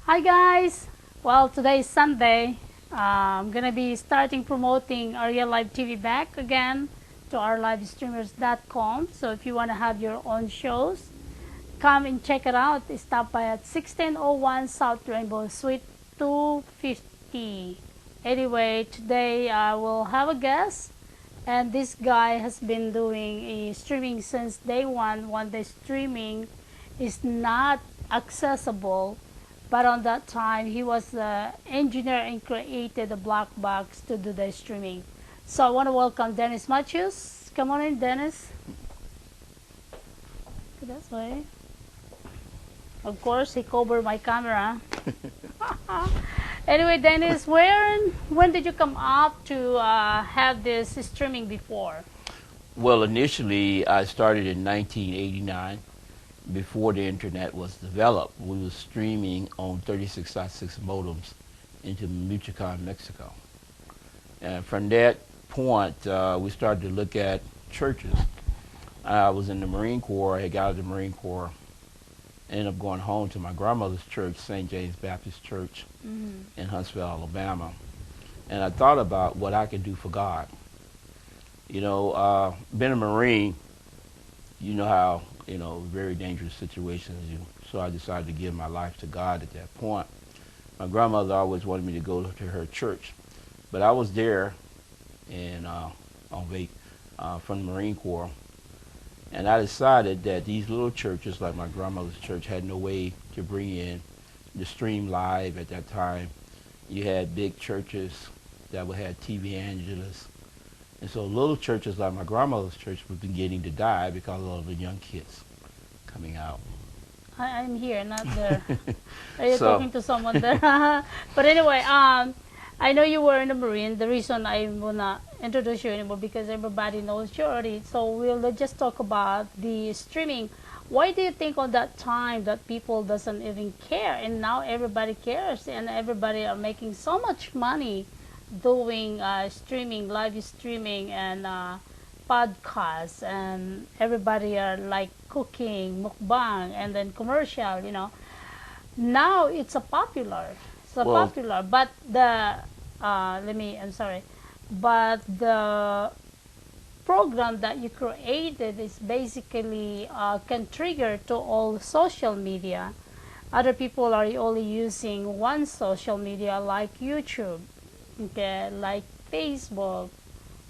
Hi guys! Well, today is Sunday. I'm gonna be starting promoting Arielle Live TV back again to our livestreamers.com. So if you wanna have your own shows, come and check it out. Stop by at 1601 South Rainbow Suite 250. Anyway, today I will have a guest, and this guy has been doing a streaming since day one when the streaming is not accessible, but on that time he was the engineer and created a black box to do the streaming. So I want to welcome Dennis Matthews. Come on in, Dennis. That's way. Of course, he covered my camera. Anyway, Dennis, when did you come up to have this streaming before? Well, initially, I started in 1989. Before the internet was developed, we were streaming on 36.6 modems into Michoacan, Mexico. And from that point, we started to look at churches. I was in the Marine Corps. I had got out of the Marine Corps. Ended up going home to my grandmother's church, St. James Baptist Church in Huntsville, Alabama. And I thought about what I could do for God. You know, being a Marine, you know how, very dangerous situations. So I decided to give my life to God at that point. My grandmother always wanted me to go to her church. But I was there from the Marine Corps. And I decided that these little churches, like my grandmother's church, had no way to bring in the stream live at that time. You had big churches that would have TV evangelists. And so little churches like my grandmother's church was beginning to die because of all the young kids coming out. I'm here, not there. Are you talking to someone there? But anyway, I know you were in the Marine. The reason I will not introduce you anymore because everybody knows you already. So we'll just talk about the streaming. Why do you think on that time that people doesn't even care, and now everybody cares, and everybody are making so much money doing streaming, live streaming, and podcasts, and everybody are like cooking, mukbang, and then commercial. Now it's a popular. So Well, popular, but I'm sorry, but the program that you created is basically can trigger to all social media. Other people are only using one social media like YouTube, okay, like Facebook,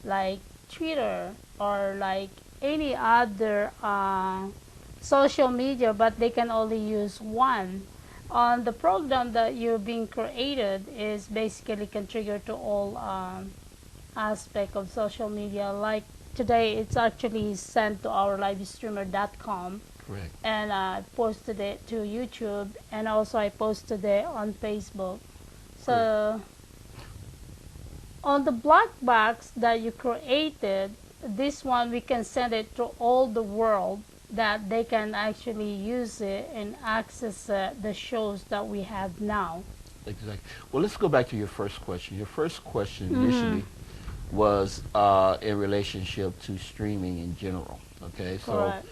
like Twitter, or like any other social media, but they can only use one. On the program that you're being created is basically can trigger to all aspect of social media. Like today, it's actually sent to our livestreamer.com, correct. and I posted it to YouTube, and also I posted it on Facebook. So on the black box that you created, this one we can send it to all the world that they can actually use it and access the shows that we have now. Exactly. Well, let's go back to your first question. Your first question initially was in relationship to streaming in general. Okay, so Correct.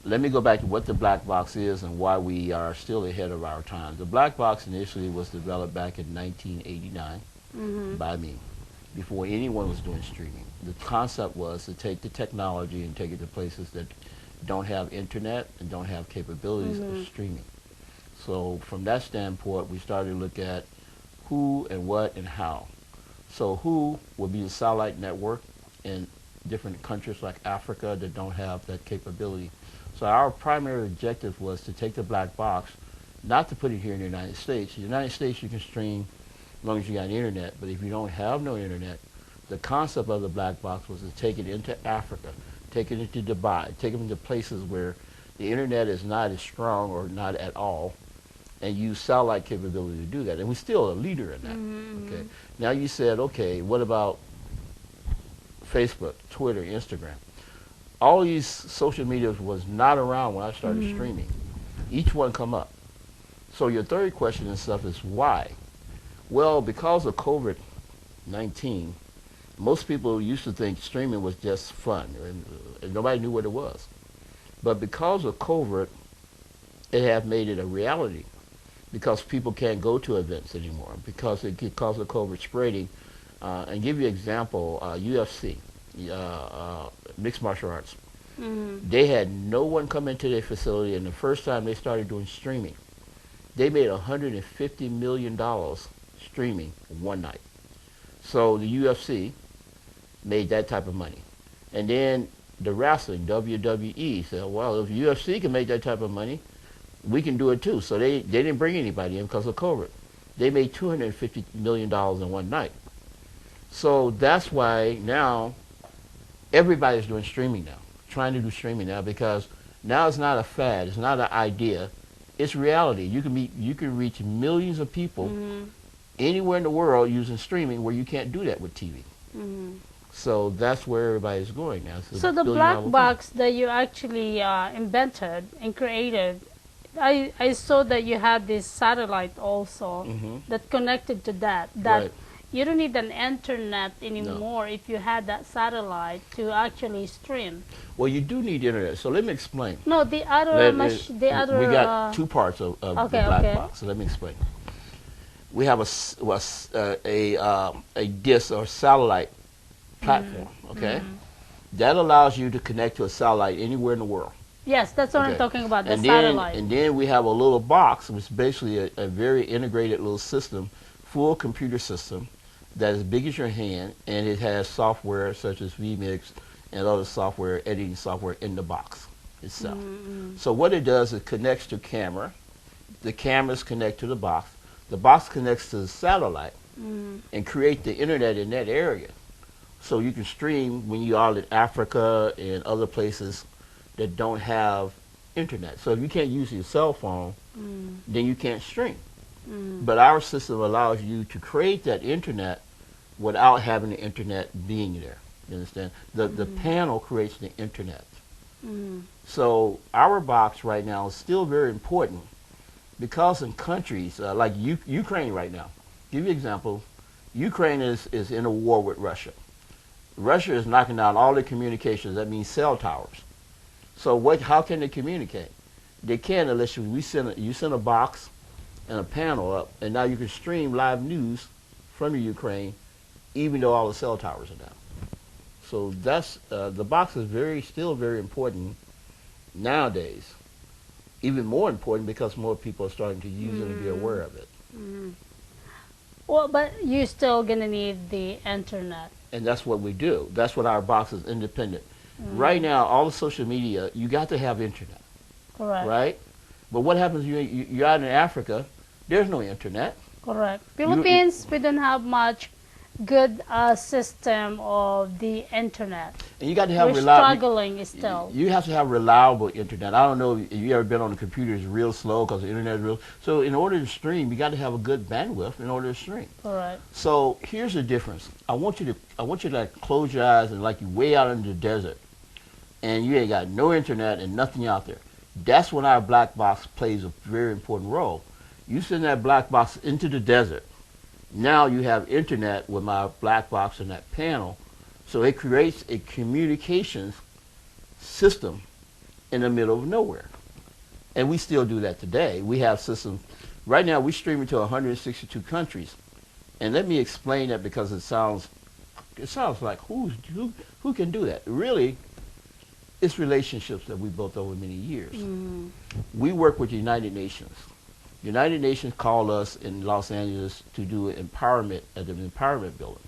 let me go back to what the black box is and why we are still ahead of our time. The black box initially was developed back in 1989 by me, before anyone was doing streaming. The concept was to take the technology and take it to places that don't have internet and don't have capabilities of streaming. So from that standpoint, we started to look at who and what and how. So who will be the satellite network in different countries like Africa that don't have that capability. So our primary objective was to take the black box, not to put it here in the United States. In the United States, you can stream as long as you got internet, but if you don't have no internet, the concept of the black box was to take it into Africa, take it into Dubai, take it into places where the internet is not as strong or not at all, and use satellite capability to do that. And we're still a leader in that. Okay. Now you said, okay, what about Facebook, Twitter, Instagram? All these social medias was not around when I started streaming. Each one come up. So your third question and stuff is why? Well, because of COVID-19, most people used to think streaming was just fun, and nobody knew what it was. But because of COVID, it has made it a reality. because people can't go to events anymore because of COVID spreading. And give you an example, UFC, mixed martial arts. They had no one come into their facility, and the first time they started doing streaming, they made $150 million streaming one night. So the UFC made that type of money. And then the wrestling, WWE, said, well, if UFC can make that type of money, we can do it too. So they didn't bring anybody in because of COVID. They made $250 million in one night. So that's why now everybody's doing streaming now, trying to do streaming now, because now it's not a fad, it's not an idea, it's reality. You can reach millions of people anywhere in the world using streaming, where you can't do that with TV. So that's where everybody's going now. So the black box that you actually invented and created, I saw that you had this satellite also that connected to that. Right. You don't need an internet anymore No. if you had that satellite to actually stream. Well, you do need internet. So let me explain. No, the other machine, the other. We got two parts of the black box. So let me explain. We have a dish or satellite platform. Okay, that allows you to connect to a satellite anywhere in the world. Yes, that's what I'm talking about. The and satellite. And then we have a little box, which is basically a very integrated little system, full computer system, that is big as your hand, and it has software such as vMix and other software, editing software in the box itself. So what it does is connects to camera. The cameras connect to the box connects to the satellite, and create the internet in that area. So you can stream when you are in Africa and other places that don't have internet. So if you can't use your cell phone, then you can't stream. But our system allows you to create that internet without having the internet being there. You understand? The panel creates the internet. So our box right now is still very important, because in countries like Ukraine right now, give you an example, Ukraine is in a war with Russia. Russia is knocking down all the communications. That means cell towers. So how can they communicate? They can't unless you send a box and a panel up, and now you can stream live news from the Ukraine, even though all the cell towers are down. So that's the box is still very important nowadays. Even more important because more people are starting to use it and be aware of it. Well, but you're still gonna need the internet. And that's what we do. That's what our box is, independent. Right now, all the social media, you got to have internet. Correct. Right? But what happens you're out in Africa, there's no internet. Correct. Philippines, we don't have much good system of the internet. And you got to have We're struggling still. You have to have reliable internet. I don't know if you ever been on a computer, it's real slow because the internet is real. So in order to stream, you got to have a good bandwidth in order to stream. Correct. So here's the difference. I want you to like close your eyes and like you way out in the desert, and you ain't got no internet and nothing out there. That's when our black box plays a very important role. You send that black box into the desert. Now you have internet with my black box and that panel. So it creates a communications system in the middle of nowhere. And we still do that today. We have systems. Right now we stream to 162 countries. And let me explain that, because it sounds like who can do that? Really, it's relationships that we built over many years. We work with the United Nations. The United Nations called us in Los Angeles to do empowerment at the empowerment building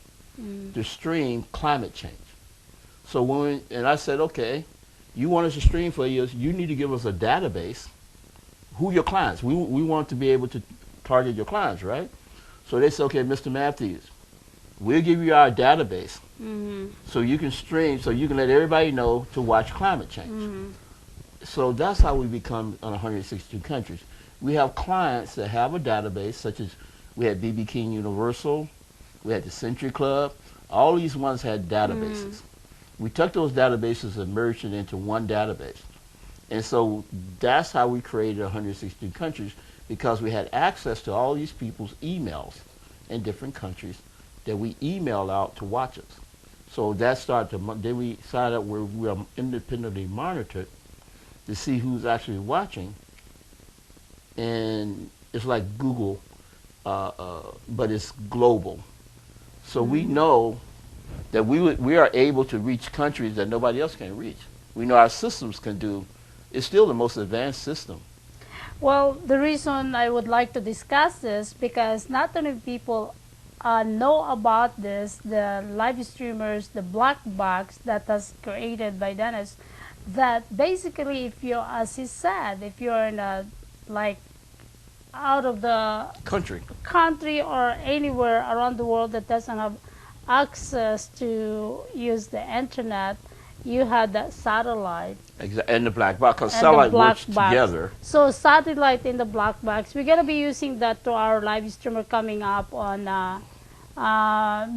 to stream climate change. So and I said, okay, you want us to stream for you, you need to give us a database. Who your clients? We want to be able to target your clients, right? So they said, okay, Mr. Matthews, we'll give you our database so you can stream, so you can let everybody know to watch climate change. So that's how we become on 162 countries. We have clients that have a database, such as we had B.B. King Universal, we had the Century Club. All these ones had databases. We took those databases and merged it into one database. And so that's how we created 162 countries, because we had access to all these people's emails in different countries that we email out to watch us. So that started to, then we signed up where we are independently monitored to see who's actually watching. And it's like Google, but it's global. So we Mm. know that we are able to reach countries that nobody else can reach. We know our systems can do. It's still the most advanced system. Well, the reason I would like to discuss this because not only people know about this, the live streamers, the black box that was created by Dennis, that basically if you're, as he said, if you're in a, like, out of the Country. country or anywhere around the world that doesn't have access to use the internet, you have that satellite And the black box, because and the satellite black works box. together. So satellite in the black box. We're gonna be using that to our live streamer coming up on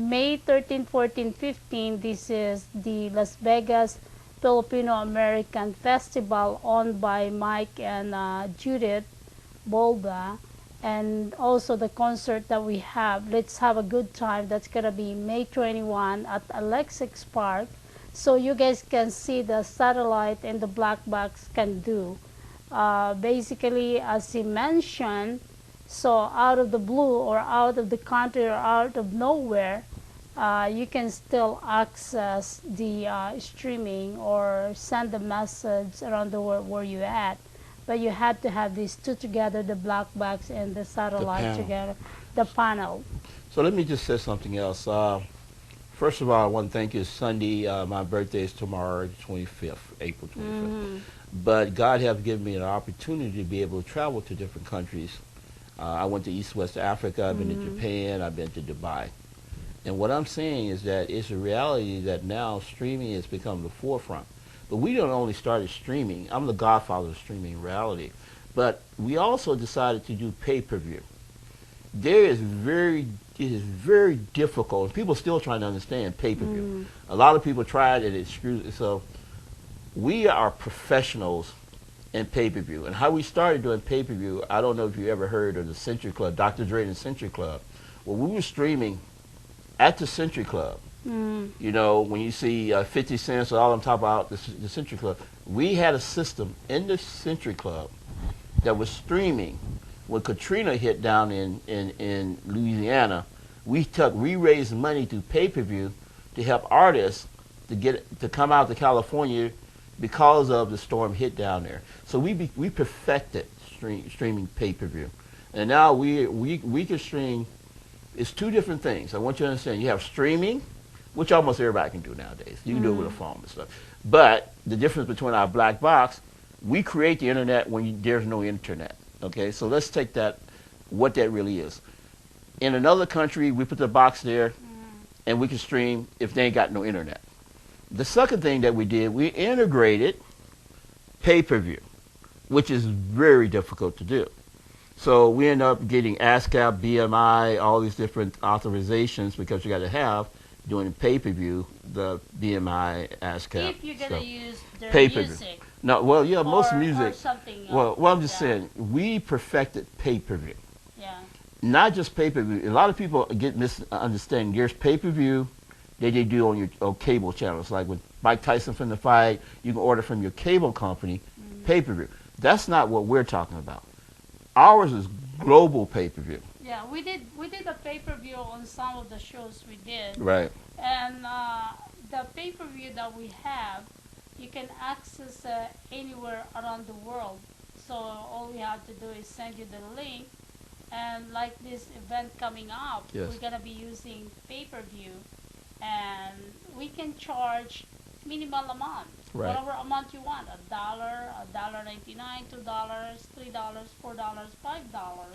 May 13, 14, 15. This is the Las Vegas Filipino American Festival owned by Mike and Judith Bolda. And also the concert that we have, Let's Have a Good Time, that's gonna be May 21 at Alexis Park. So you guys can see the satellite and the black box can do. Basically, as he mentioned, so out of the blue or out of the country or out of nowhere, you can still access the streaming or send a message around the world where you're at. But you had to have these two together, the black box and the satellite together, the panel. So let me just say something else. First of all, I want to thank you. Sunday, my birthday is tomorrow, 25th, April 25th. Mm-hmm. But God has given me an opportunity to be able to travel to different countries. I went to East West Africa. I've been to Japan. I've been to Dubai. And what I'm saying is that it's a reality that now streaming has become the forefront. But we don't only started streaming. I'm the godfather of streaming reality. But we also decided to do pay-per-view. It is very difficult, and people are still trying to understand pay-per-view. A lot of people tried and it screws. So we are professionals in pay-per-view. And how we started doing pay-per-view, I don't know if you ever heard of the Century Club, Dr. Dre and the Century Club. Well, we were streaming at the Century Club. You know, when you see 50 Cent, all I'm talking about, the Century Club, we had a system in the Century Club that was streaming. When Katrina hit down in Louisiana, we raised money through pay-per-view to help artists to come out to California because of the storm hit down there. So we perfected streaming pay-per-view, and now we can stream. It's two different things. I want you to understand. You have streaming, which almost everybody can do nowadays. You can do it with a phone and stuff. But the difference between our black box, we create the internet when there's no internet. Okay, so let's take that, what that really is. In another country, we put the box there, and we can stream if they ain't got no internet. The second thing that we did, we integrated pay-per-view, which is very difficult to do. So we end up getting ASCAP, BMI, all these different authorizations because you got to have doing pay-per-view, the BMI, ASCAP. If you're gonna use their pay-per-view. music. No, well, yeah, most or music. something else. Well, I'm just saying, we perfected pay-per-view. Yeah. Not just pay-per-view. A lot of people get misunderstanding. There's pay-per-view that they do on your cable channels. Like with Mike Tyson from the fight, you can order from your cable company pay-per-view. That's not what we're talking about. Ours is global pay-per-view. Yeah, we did a pay-per-view on some of the shows we did. Right. And the pay-per-view that we have, you can access anywhere around the world. So all we have to do is send you the link. And like this event coming up, Yes. we're going to be using pay-per-view. And we can charge minimal amount. Right. Whatever amount you want. $1, $1.99, $2, $3, $4, $5.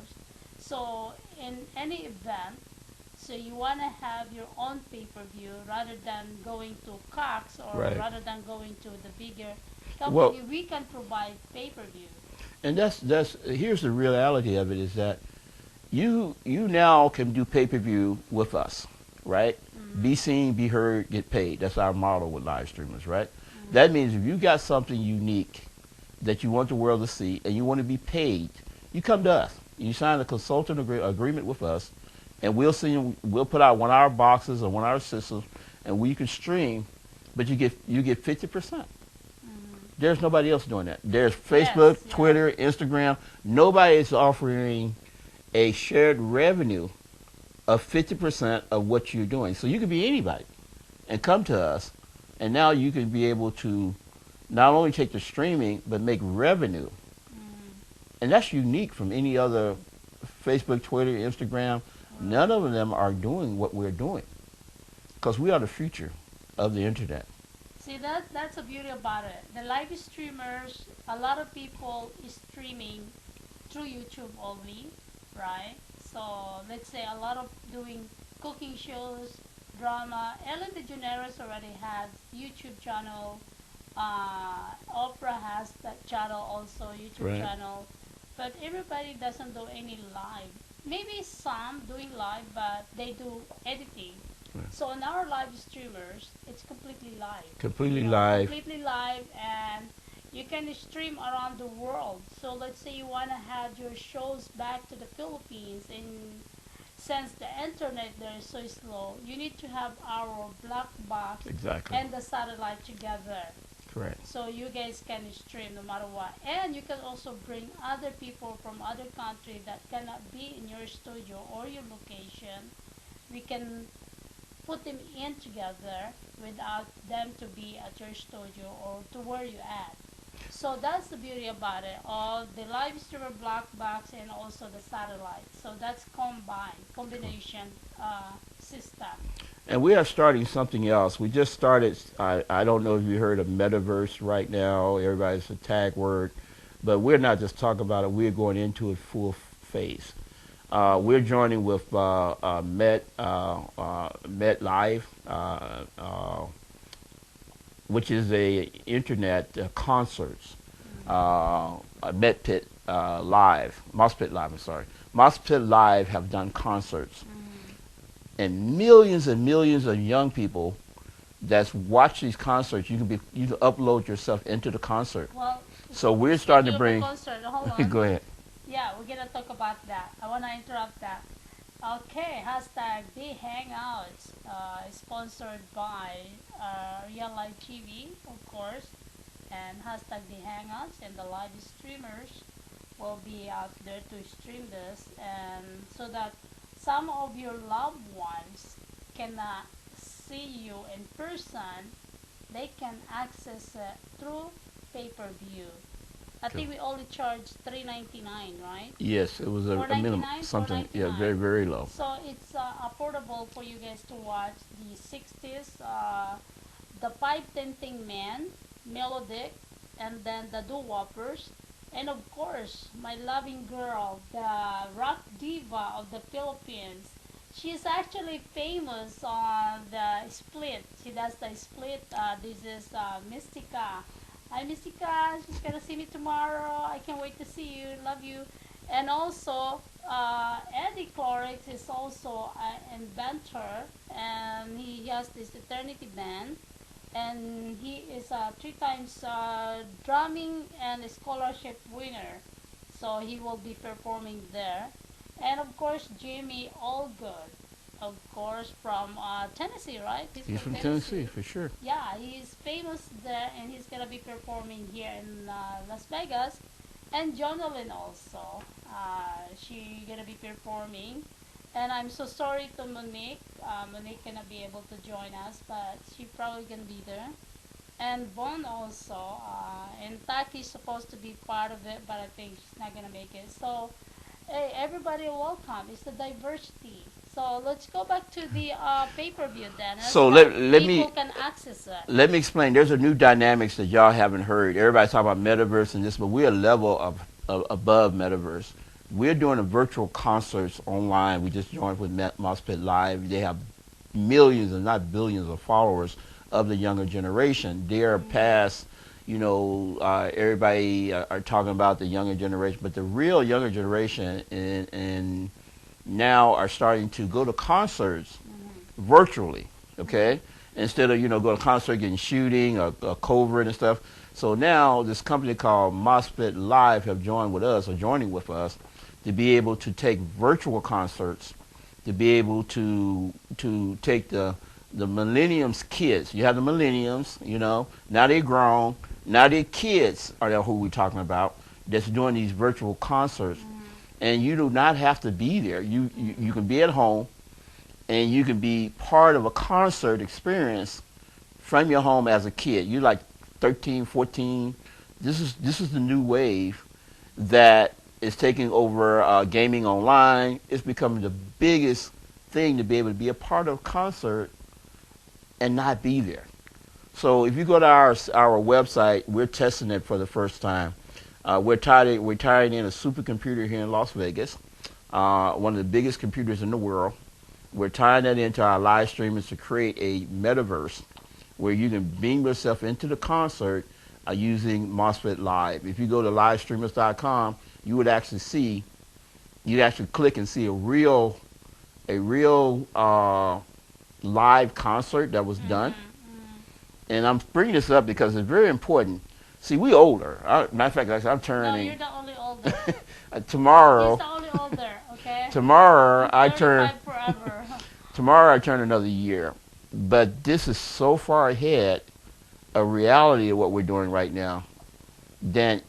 So in any event, so you want to have your own pay-per-view rather than going to Cox or Right. rather than going to the bigger company. Well, we can provide pay-per-view. and here's the reality of it is that you now can do pay-per-view with us, right? Be seen, be heard, get paid. That's our model with live streamers, right? That means if you got something unique that you want the world to see and you want to be paid, you come to us. You sign a consultant agreement with us, and we'll put out one of our boxes or one of our systems, and we can stream, but you get 50%. There's nobody else doing that. There's Facebook, Yes, Twitter, Instagram. Nobody is offering a shared revenue of 50% of what you're doing. So you could be anybody and come to us, and now you can be able to not only take the streaming but make revenue, and that's unique from any other Facebook, Twitter, Instagram. None of them are doing what we're doing because we are the future of the internet. See, that's the beauty about it. The live streamers, a lot of people is streaming through YouTube only, right? So let's say a lot of doing cooking shows, drama. Ellen DeGeneres already has YouTube channel. Oprah has that channel also, YouTube Right. channel. But everybody doesn't do any live. Maybe some doing live, but they do editing. Right. So on our live streamers, it's completely live. Completely You know, live. completely live, and you can stream around the world. So let's say you want to have your shows back to the Philippines, and since the internet there is so slow, you need to have our black box Exactly. and the satellite together. Correct. So you guys can stream no matter what. And you can also bring other people from other country that cannot be in your studio or your location. We can put them in together without them to be at your studio or to where you at. So that's the beauty about it. All the live streamer black box and also the satellite. So that's combination system. And we are starting something else. We just started, I don't know if you heard of metaverse right now. Everybody's a tag word. But we're not just talking about it. We're going into it full phase. We're joining with Met Live, which is a internet concerts. Met Pit Live, Moss Pit Live, I'm sorry. Moss Pit Live have done concerts. And millions of young people that's watch these concerts, you can upload yourself into the concert. Well, So we're starting to speaking of bring. the concert, hold on. Go ahead. Yeah, we're gonna talk about that. I wanna interrupt that. Okay, hashtag The Hangouts, sponsored by Arielle TV, of course, and hashtag The Hangouts, and the live streamers will be out there to stream this, and so that some of your loved ones cannot see you in person, they can access it through pay-per-view. I think we only charge $3.99, right? Yes, it was a minimum, 4.99, something, yeah, 4.99. very, very low. So it's affordable for you guys to watch the 60s, the Pipe Tinting Man, Melodic, and then the Doo-Woppers, and of course, my loving girl, the rock diva of the Philippines. She's actually famous on the split. She does the split. This is Mystica. Hi, Mystica. She's gonna see me tomorrow. I can't wait to see you. Love you. And also, Eddie Clorix is also an inventor, and he has this Eternity Band, and he is a 3 times drumming and a scholarship winner. So he will be performing there. And of course, Jimmy Allgood, of course, from Tennessee, right? He's from Tennessee, for sure. Yeah, he's famous there, and he's gonna be performing here in Las Vegas. And Jonalyn also, she gonna be performing. And I'm so sorry to Monique. Monique cannot be able to join us, but she probably gonna be there. And Vaughn also, and Taki's supposed to be part of it, but I think she's not gonna make it. So, hey, everybody, welcome. It's the diversity. So let's go back to the pay-per-view, Dennis. So How let me people can access it. let me explain. There's a new dynamics that y'all haven't heard. Everybody's talking about metaverse and this, but we're a level of above metaverse. We're doing a virtual concerts online. We just joined with Mospit Live. They have millions, and not billions, of followers of the younger generation. They're past, everybody are talking about the younger generation, but the real younger generation and now are starting to go to concerts virtually, okay? Instead of, go to concert getting shooting or covert and stuff. So now this company called Mospit Live have joined with us, or joining with us, to be able to take virtual concerts, to be able to take the millenniums kids. You have the millenniums, now they're grown, now they're kids are who we're talking about, that's doing these virtual concerts. and you do not have to be there. You can be at home, and you can be part of a concert experience from your home as a kid. You're like 13, 14. This is the new wave that is taking over gaming online. It's becoming the biggest thing to be able to be a part of a concert and not be there. So if you go to our website, we're testing it for the first time. We're tying in a supercomputer here in Las Vegas, one of the biggest computers in the world. We're tying that into our live streamers to create a metaverse where you can beam yourself into the concert using MOSFET Live. If you go to livestreamers.com, you would actually see, you'd actually click and see a real live concert that was done. And I'm bringing this up because it's very important. See, we older. Matter of fact, I'm turning. No, you're the only older. Tomorrow. He's the only older, okay? Tomorrow I turn. Forever. Tomorrow I turn another year. But this is so far ahead of reality of what we're doing right now than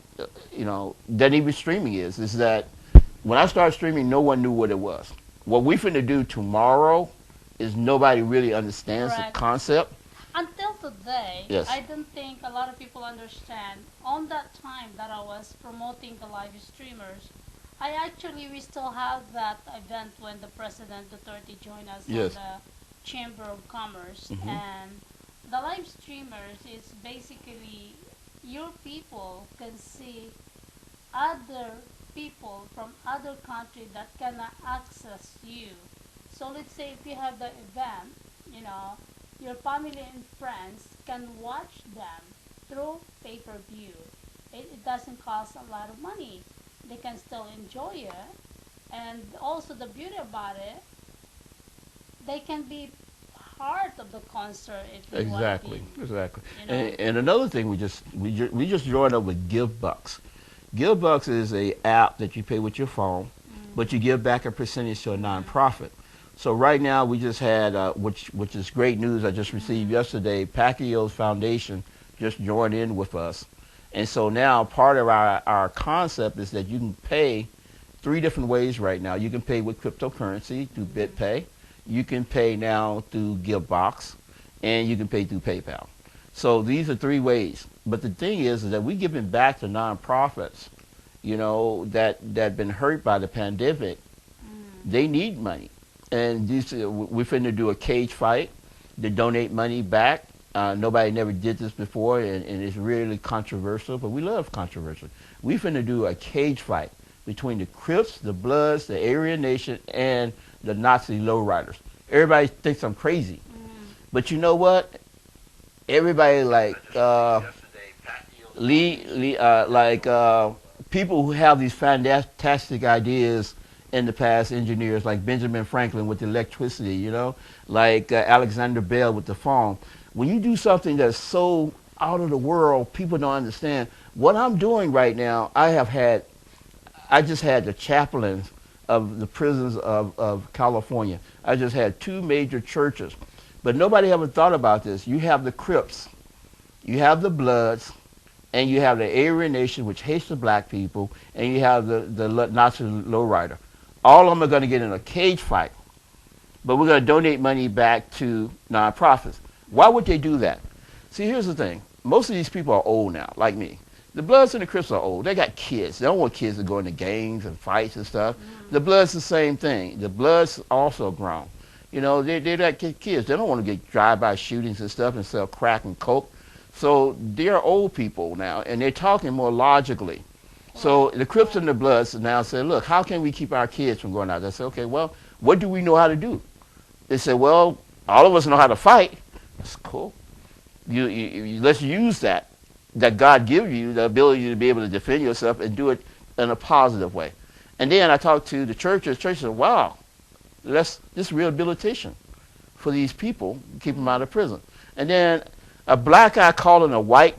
even streaming is. Is that when I started streaming, no one knew what it was. What we finna do tomorrow is nobody really understands the concept. Until today, yes. I don't think a lot of people understand. On that time that I was promoting the live streamers, we still have that event when the President Duterte joined us yes. on the Chamber of Commerce. Mm-hmm. And the live streamers is basically your people can see other people from other countries that cannot access you. So let's say if you have the event, your family and friends can watch them through pay-per-view. It doesn't cost a lot of money. They can still enjoy it. And also the beauty about it, they can be part of the concert if they want to be. Exactly. And another thing, we just joined up with GiveBucks. GiveBucks is a app that you pay with your phone, but you give back a percentage to a nonprofit. So right now we just had, which is great news. I just received yesterday. Pacquiao's Foundation just joined in with us, and so now part of our concept is that you can pay 3 different ways right now. You can pay with cryptocurrency through BitPay. You can pay now through GiveBox, and you can pay through PayPal. So these are 3 ways. But the thing is that we're giving back to nonprofits, that been hurt by the pandemic. They need money. And we're finna do a cage fight to donate money back. Nobody never did this before, and it's really controversial, but we love controversial. We finna do a cage fight between the Crips, the Bloods, the Aryan Nation, and the Nazi lowriders. Everybody thinks I'm crazy. But you know what? Everybody people who have these fantastic ideas in the past, engineers like Benjamin Franklin with electricity, like Alexander Bell with the phone. When you do something that's so out of the world, people don't understand. What I'm doing right now, I just had the chaplains of the prisons of California. I just had 2 major churches. But nobody ever thought about this. You have the Crips, you have the Bloods, and you have the Aryan Nation, which hates the black people, and you have the Nazi lowrider. All of them are going to get in a cage fight, but we're going to donate money back to nonprofits. Why would they do that? See, here's the thing. Most of these people are old now, like me. The Bloods and the Crips are old. They got kids. They don't want kids to go into gangs and fights and stuff. The Bloods the same thing. The Bloods also grown. They're like kids. They don't want to get drive-by shootings and stuff and sell crack and coke. So they're old people now, and they're talking more logically. So the Crips and the Bloods now say, look, how can we keep our kids from going out? They say, okay, well, what do we know how to do? They say, well, all of us know how to fight. That's cool. Let's use that God gives you, the ability to be able to defend yourself and do it in a positive way. And then I talked to the churches. The church said, wow, this rehabilitation for these people, keep them out of prison. And then a black guy calling a white,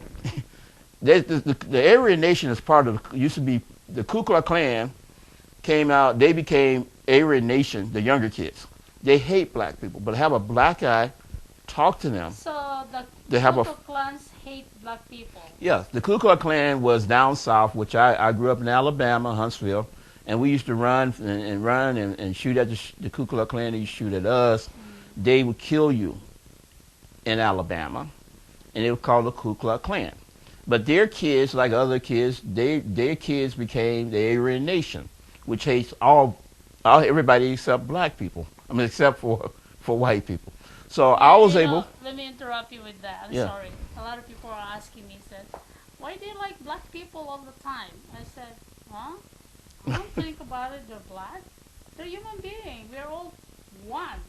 the Aryan Nation is part of, used to be, the Ku Klux Klan came out, they became Aryan Nation, the younger kids. They hate black people, but have a black guy talk to them. So the Ku Klux Klans hate black people? Yeah, the Ku Klux Klan was down south, which I grew up in Alabama, Huntsville, and we used to run and run and shoot at the Ku Klux Klan. They used to shoot at us. They would kill you in Alabama, and it was called the Ku Klux Klan. But their kids, like other kids, their kids became the Aryan Nation, which hates all everybody except black people. I mean, except for white people. So I was able. Let me interrupt you with that. I'm Yeah. sorry. A lot of people are asking me, said, why do you like black people all the time? I said, huh? I don't think about it. They're black. They're human beings. We're all one.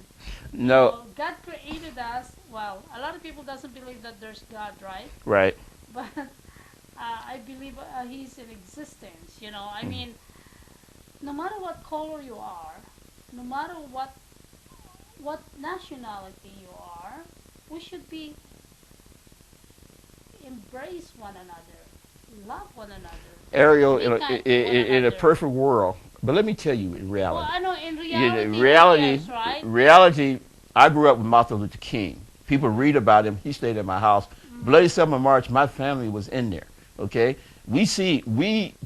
No. So God created us. Well, a lot of people doesn't believe that there's God, right? Right. But I believe He's in existence. I mean, no matter what color you are, no matter what nationality you are, we should be embrace one another, love one another, Ariel, be in kind a, to one in a another. perfect world, but let me tell you, in Well, reality, I know in you know, reality, reality, yes, right? reality. I grew up with Martin Luther King. People read about him. He stayed at my house. Bloody Summer March. My family was in there. Okay, we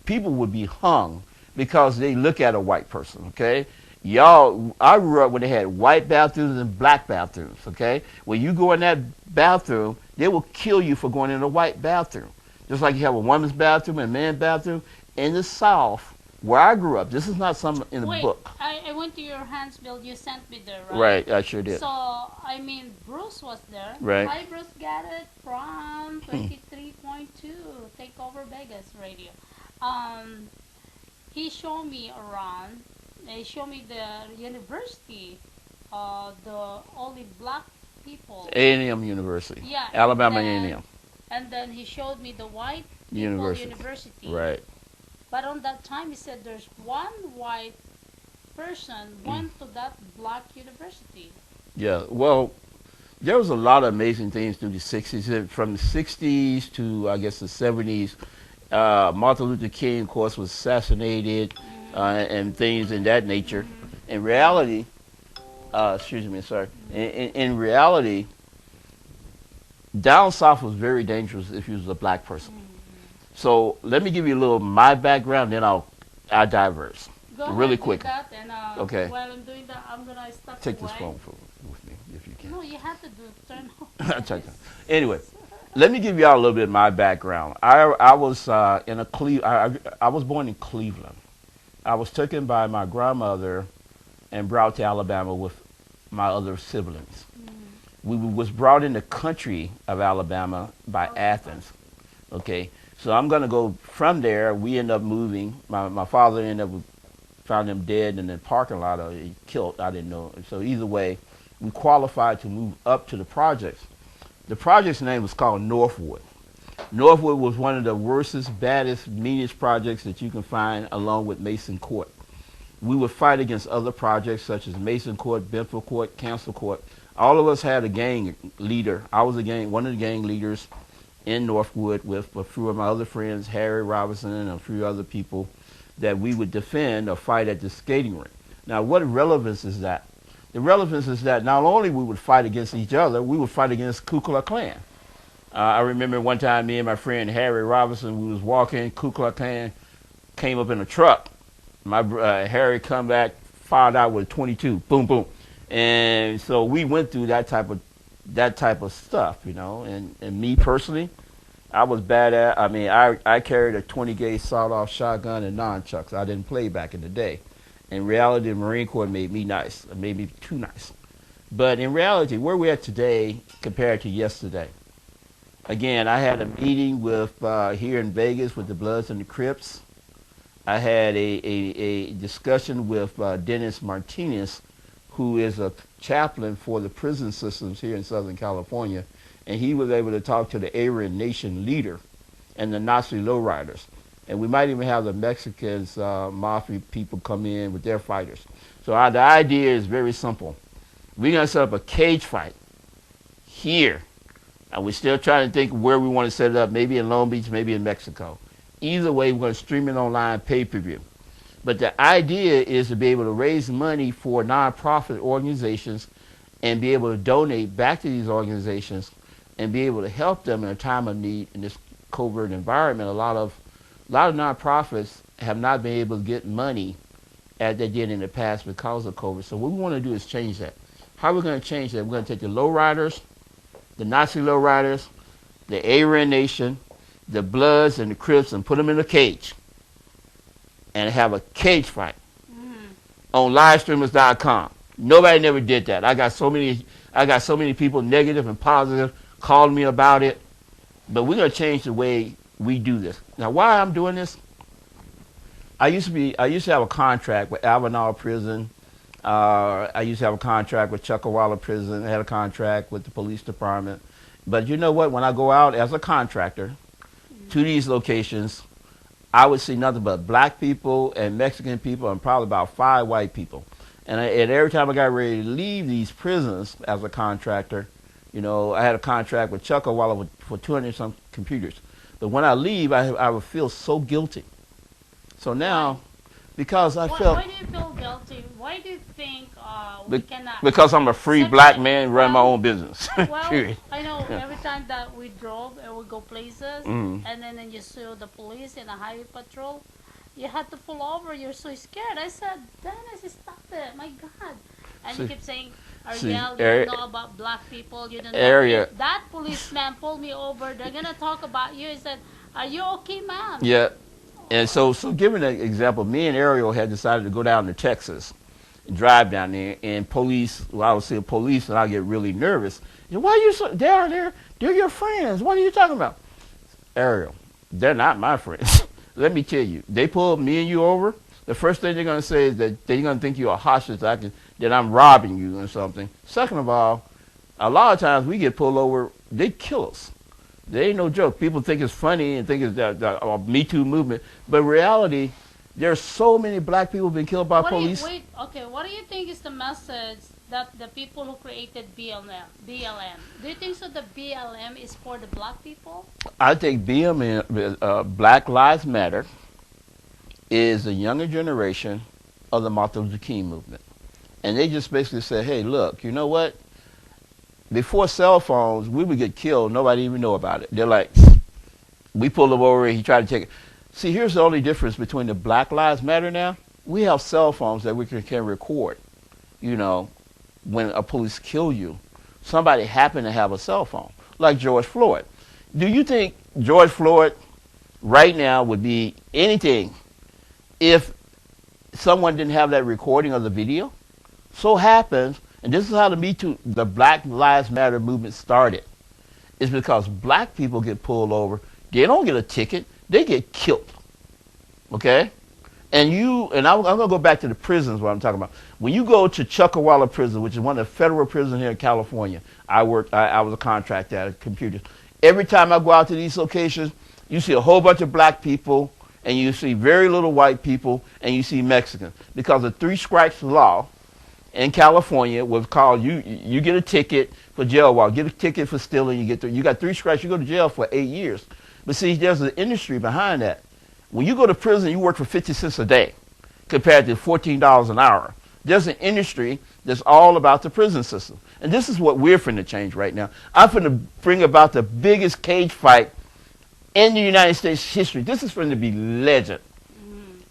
people would be hung because they look at a white person. Okay, y'all. I grew up when they had white bathrooms and black bathrooms. Okay, when you go in that bathroom, they will kill you for going in a white bathroom. Just like you have a woman's bathroom and a man's bathroom. In the South, where I grew up, this is not something in the Wait, book. I went to your hands build. You sent me there, right? Right, I sure did. So I mean, Bruce was there. Right. Hi, Bruce. Got it from 23.2 Takeover Vegas Radio. Um, he showed me around. He showed me the university, the only black people. A&M University. Yeah. Alabama and then, A&M And then he showed me the white people university. Right. But on that time, he said there's one white person went to that black university. Yeah. Well, there was a lot of amazing things through the 60s. From the 60s to, I guess, the 70s, Martin Luther King, of course, was assassinated and things in that nature. In reality, excuse me, sorry. In reality, down south was very dangerous if you was a black person. So let me give you a little my background, then I'll diverse. Go really ahead, quick. Do that, and, Okay. While I'm doing that, I'm gonna step Take away. this phone with me if you can. No, you have to turn Check off. that. Anyway, let me give y'all a little bit of my background. I was in a I was born in Cleveland. I was taken by my grandmother and brought to Alabama with my other siblings. We was brought in the country of Alabama by Athens. Okay, so I'm gonna go from there. We end up moving. My father ended up found him dead in the parking lot, or he killed. I didn't know. So either way, we qualified to move up to the projects. The project's name was called Northwood. Northwood was one of the worstest, baddest, meanest projects that you can find, along with Mason Court. We would fight against other projects such as Mason Court, Benford Court, Council Court. All of us had a gang leader. I was one of the gang leaders in Northwood with a few of my other friends, Harry Robinson and a few other people, that we would defend or fight at the skating rink. Now, what relevance is that? The relevance is that not only we would fight against each other, we would fight against Ku Klux Klan. I remember one time me and my friend Harry Robinson, we was walking, Ku Klux Klan came up in a truck. My Harry come back, fired out with 22, boom, boom. And so we went through that type of stuff, you know. And me personally, I was bad at. I mean, I carried a 20 gauge sawed-off shotgun and nunchucks. I didn't play back in the day. In reality, the Marine Corps made me nice, made me too nice. But in reality, where we're at today compared to yesterday. Again, I had a meeting with here in Vegas with the Bloods and the Crips. I had a discussion with Dennis Martinez, who is a chaplain for the prison systems here in Southern California, and he was able to talk to the Aryan Nation leader and the Nazi lowriders. And we might even have the Mexicans, mafia people come in with their fighters. So the idea is very simple. We're going to set up a cage fight here. And we're still trying to think where we want to set it up, maybe in Long Beach, maybe in Mexico. Either way, we're going to stream it online, pay-per-view. But the idea is to be able to raise money for nonprofit organizations and be able to donate back to these organizations and be able to help them in a time of need in this covert environment. A lot of nonprofits have not been able to get money as they did in the past because of COVID. So what we want to do is change that. How are we going to change that? We're going to take the lowriders, the Nazi lowriders, the Aryan Nation, the Bloods and the Crips, and put them in a cage and have a cage fight on livestreamers.com. Nobody never did that. I got so many people, negative and positive, calling me about it. But we're going to change the way we do this. Now, why I'm doing this? I used to have a contract with Avenal Prison. I used to have a contract with Chuckawalla Prison. I had a contract with the police department. But you know what? When I go out as a contractor to these locations, I would see nothing but black people and Mexican people and probably about 5 white people. And every time I got ready to leave these prisons as a contractor, you know, I had a contract with Chuckawalla for 200-some computers. But when I leave, I would feel so guilty. So now, because I felt... Why do you feel guilty? Why do you think we cannot... Because I'm a free black man running my own business. Well, I know every time that we drove and we go places, and then you see the police in a highway patrol, you had to pull over. You're so scared. I said, Dennis, stop it. My God. And you keep saying, Arielle, you don't know about black people. You don't know. If that policeman pulled me over, they're going to talk about you. He said, are you okay, ma'am? Yeah. And so giving an example, me and Arielle had decided to go down to Texas and drive down there. And police, well, I would see police and I get really nervous. You know, why are you so, they're your friends. What are you talking about? Arielle, they're not my friends. Let me tell you, they pull me and you over, the first thing they're going to say is that they're going to think you're a hostage, that I'm robbing you or something. Second of all, a lot of times we get pulled over, they kill us. They ain't no joke. People think it's funny and think it's the Me Too movement. But in reality, there's so many black people being killed by police. Okay, what do you think is the message that the people who created BLM? Do you think so the BLM is for the black people? I think BLM, Black Lives Matter, is the younger generation of the Martin Luther King movement. And they just basically said, hey, look, you know what? Before cell phones, we would get killed. Nobody even know about it. They're like, we pulled him over and he tried to take it. See, here's the only difference between the Black Lives Matter now. We have cell phones that we can record, you know, when a police kill you. Somebody happened to have a cell phone, like George Floyd. Do you think George Floyd right now would be anything if someone didn't have that recording of the video? So happens, and this is how the Black Lives Matter movement started. It's because black people get pulled over. They don't get a ticket. They get killed. Okay? And I'm going to go back to the prisons what I'm talking about. When you go to Chuckawalla Prison, which is one of the federal prisons here in California, I was a contractor at a computer. Every time I go out to these locations, you see a whole bunch of black people, and you see very little white people, and you see Mexicans. Because the 3 strikes law in California was called, you get a ticket for jail walk, get a ticket for stealing, you got 3 strikes, you go to jail for 8 years. But see, there's an industry behind that. When you go to prison, you work for 50 cents a day compared to $14 an hour. There's an industry that's all about the prison system. And this is what we're finna change right now. I'm finna bring about the biggest cage fight in the United States history. This is finna be legend.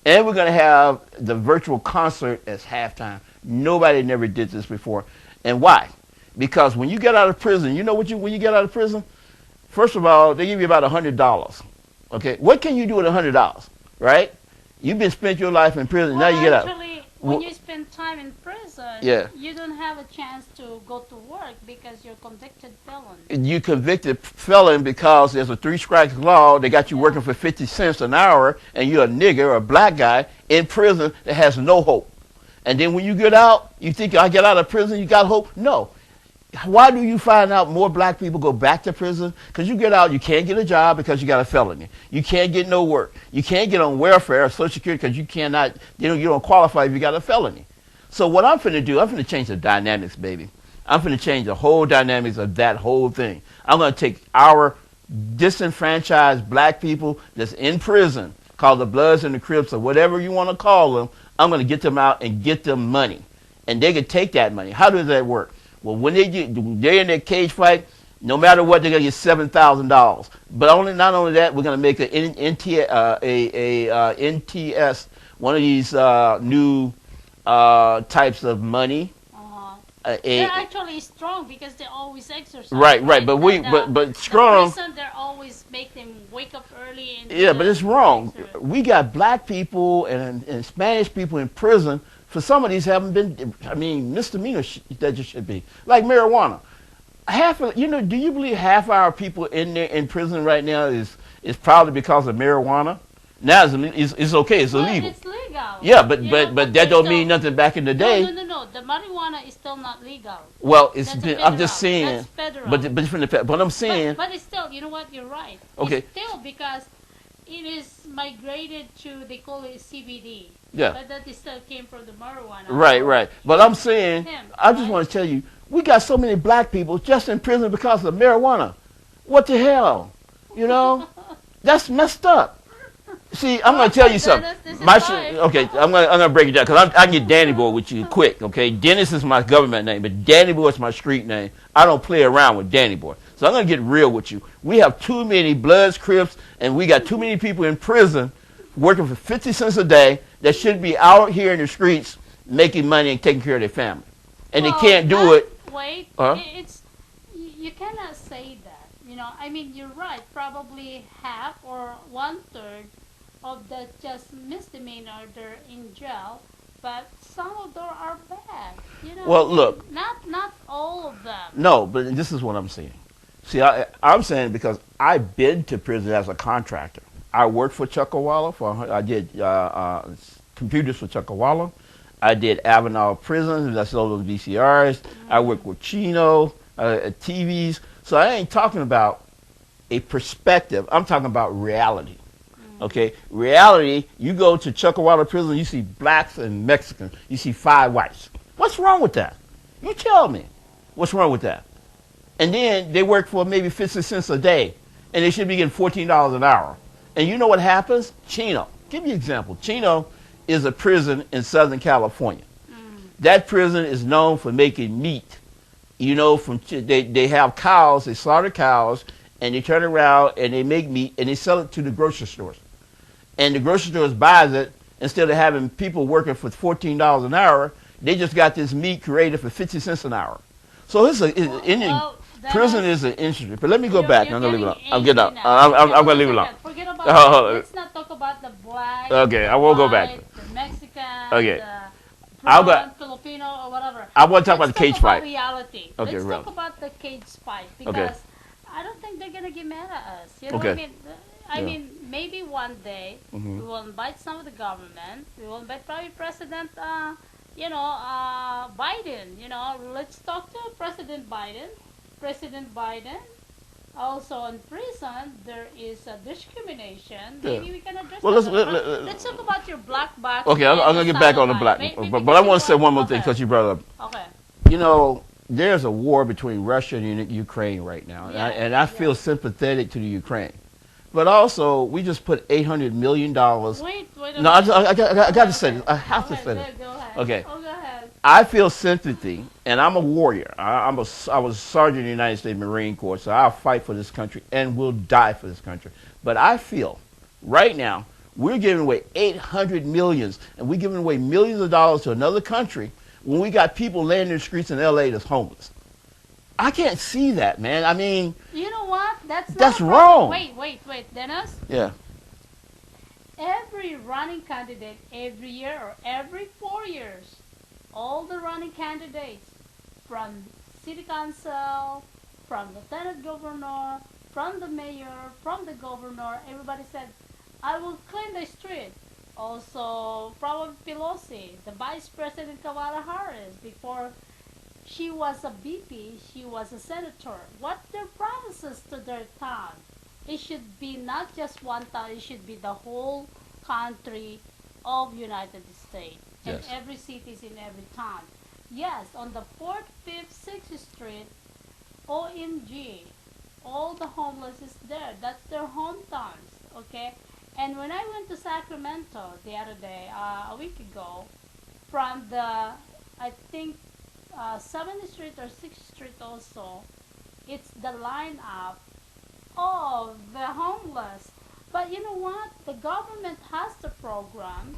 And we're gonna have the virtual concert as halftime. Nobody never did this before. And why? Because when you get out of prison, you know when you get out of prison? First of all, they give you about $100. Okay, what can you do with $100, right? You've been spent your life in prison, now you get out. Actually, when you spend time in prison, you don't have a chance to go to work because you're convicted felon. You convicted felon because there's a 3 strikes law. They got you working for 50 cents an hour, and you're a nigger or a black guy in prison that has no hope. And then when you get out, you think, I get out of prison, you got hope? No. Why do you find out more black people go back to prison? Because you get out, you can't get a job because you got a felony. You can't get no work. You can't get on welfare or Social Security because you cannot, you don't qualify if you got a felony. So what I'm finna do, I'm finna change the dynamics, baby. I'm finna change the whole dynamics of that whole thing. I'm gonna take our disenfranchised black people that's in prison, called the Bloods and the Crips or whatever you want to call them, I'm gonna get them out and get them money. And they can take that money. How does that work? Well, when they're in their cage fight, No matter what, they're gonna get $7,000. But not only that, we're gonna make NTS, one of these new types of money. Uh-huh. They're A actually strong because they always exercise, Right, right. right? But but The strong. prison, they always make them wake up early and do Yeah, but it's the wrong. exercise. We got black people and Spanish people in prison for some of these haven't been. I mean, misdemeanors that just should be like marijuana. Half of do you believe half our people in there in prison right now is probably because of marijuana? Now it's okay, it's But illegal. it's legal. Yeah, but But that they don't still. mean nothing back in the No, day. no, no, no. The marijuana is still not legal. Well, That's a I'm just federal. saying. That's federal. But from but I'm saying. But it's still, you know what? You're right. Okay. It's still because it is migrated to, they call it CBD. Yeah. But that is still came from the marijuana. Right, right. But I'm saying, Him, I just right? want to tell you, we got so many black people just in prison because of marijuana. What the hell? You know, that's messed up. See, I'm going to tell you something. Dennis, this is life. Okay, I'm gonna break it down because I can get Danny Boy with you quick. Okay, Dennis is my government name, but Danny Boy is my street name. I don't play around with Danny Boy, so I'm gonna get real with you. We have too many Bloods, Crips, and we got too many people in prison working for 50 cents a day that should be out here in the streets making money and taking care of their family, and Well, they can't do it. Wait, Huh? it's you cannot say that. You know, I mean, you're right. Probably half or 1/3 of the just misdemeanor they're in jail, but some of them are bad. You know, Well, look. not all of them. No, but this is what I'm saying. See, I'm saying because I've been to prison as a contractor. I worked for Chuckawalla. I did computers for Chuckawalla. I did Avenal Prison. That's all those VCRs. I worked with Chino, TVs. So I ain't talking about a perspective. I'm talking about reality. Okay, reality. You go to Chuckawalla Prison, you see blacks and Mexicans. You see 5 whites. What's wrong with that? You tell me. What's wrong with that? And then they work for maybe 50 cents a day, and they should be getting $14 an hour. And you know what happens? Chino. Give me an example. Chino is a prison in Southern California. That prison is known for making meat. You know, they have cows, they slaughter cows, and they turn around and they make meat and they sell it to the grocery stores. And the grocery stores buys it. Instead of having people working for $14 an hour, they just got this meat created for 50 cents an hour. So prison is an industry. But let me go back. I'm gonna leave it alone. I'm getting out. I'm gonna leave it alone. Forget about let's not talk about the black. Okay, I the won't go white, back. The Mexican, Okay. the I'll brown, go. Filipino, or whatever. I want to talk about Let's the cage talk about fight. reality. Okay, Let's real. talk about the cage fight because Okay. I don't think they're gonna get mad at us. You know Okay. what I mean? I Yeah. mean, maybe one day Mhm. we will invite some of the government. We will invite probably President, Biden. You know, let's talk to President Biden. President Biden. Also in prison, there is a discrimination. Yeah. Maybe we can address Well, that. Let's talk about your black box. Okay, I'm and gonna get back on the satellite. black. But I want to say one more thing because you brought it up. Okay. You know, there's a war between Russia and Ukraine right now, and I feel sympathetic to the Ukraine. But also, we just put $800 million. Wait a No, minute. I got to say this. I have to say this. Go ahead. Okay. Oh, go ahead. I feel sympathy, and I'm a warrior. I was a sergeant in the United States Marine Corps, so I'll fight for this country and will die for this country. But I feel right now we're giving away 800 millions, and we're giving away millions of dollars to another country when we got people laying in the streets in L.A. that's homeless. I can't see that, man. I mean, You know what? That's That's not a wrong. problem. Wait, Dennis. yeah, Every running candidate, every year or every 4 years, all the running candidates, from city council, from lieutenant governor, from the mayor, from the governor, everybody said, I will clean the street. Also, probably Pelosi, the vice president Kamala Harris, before she was a VP, she was a senator. What their promises to their town? It should be not just one town, it should be the whole country of United States. And Yes. every city is in every town. Yes, on the 4th, 5th, 6th Street, OMG, all the homeless is there. That's their hometowns, okay? And when I went to Sacramento the other day, a week ago, from the, I think, 7th Street or 6th Street also, it's the lineup of the homeless. But you know what? The government has the program.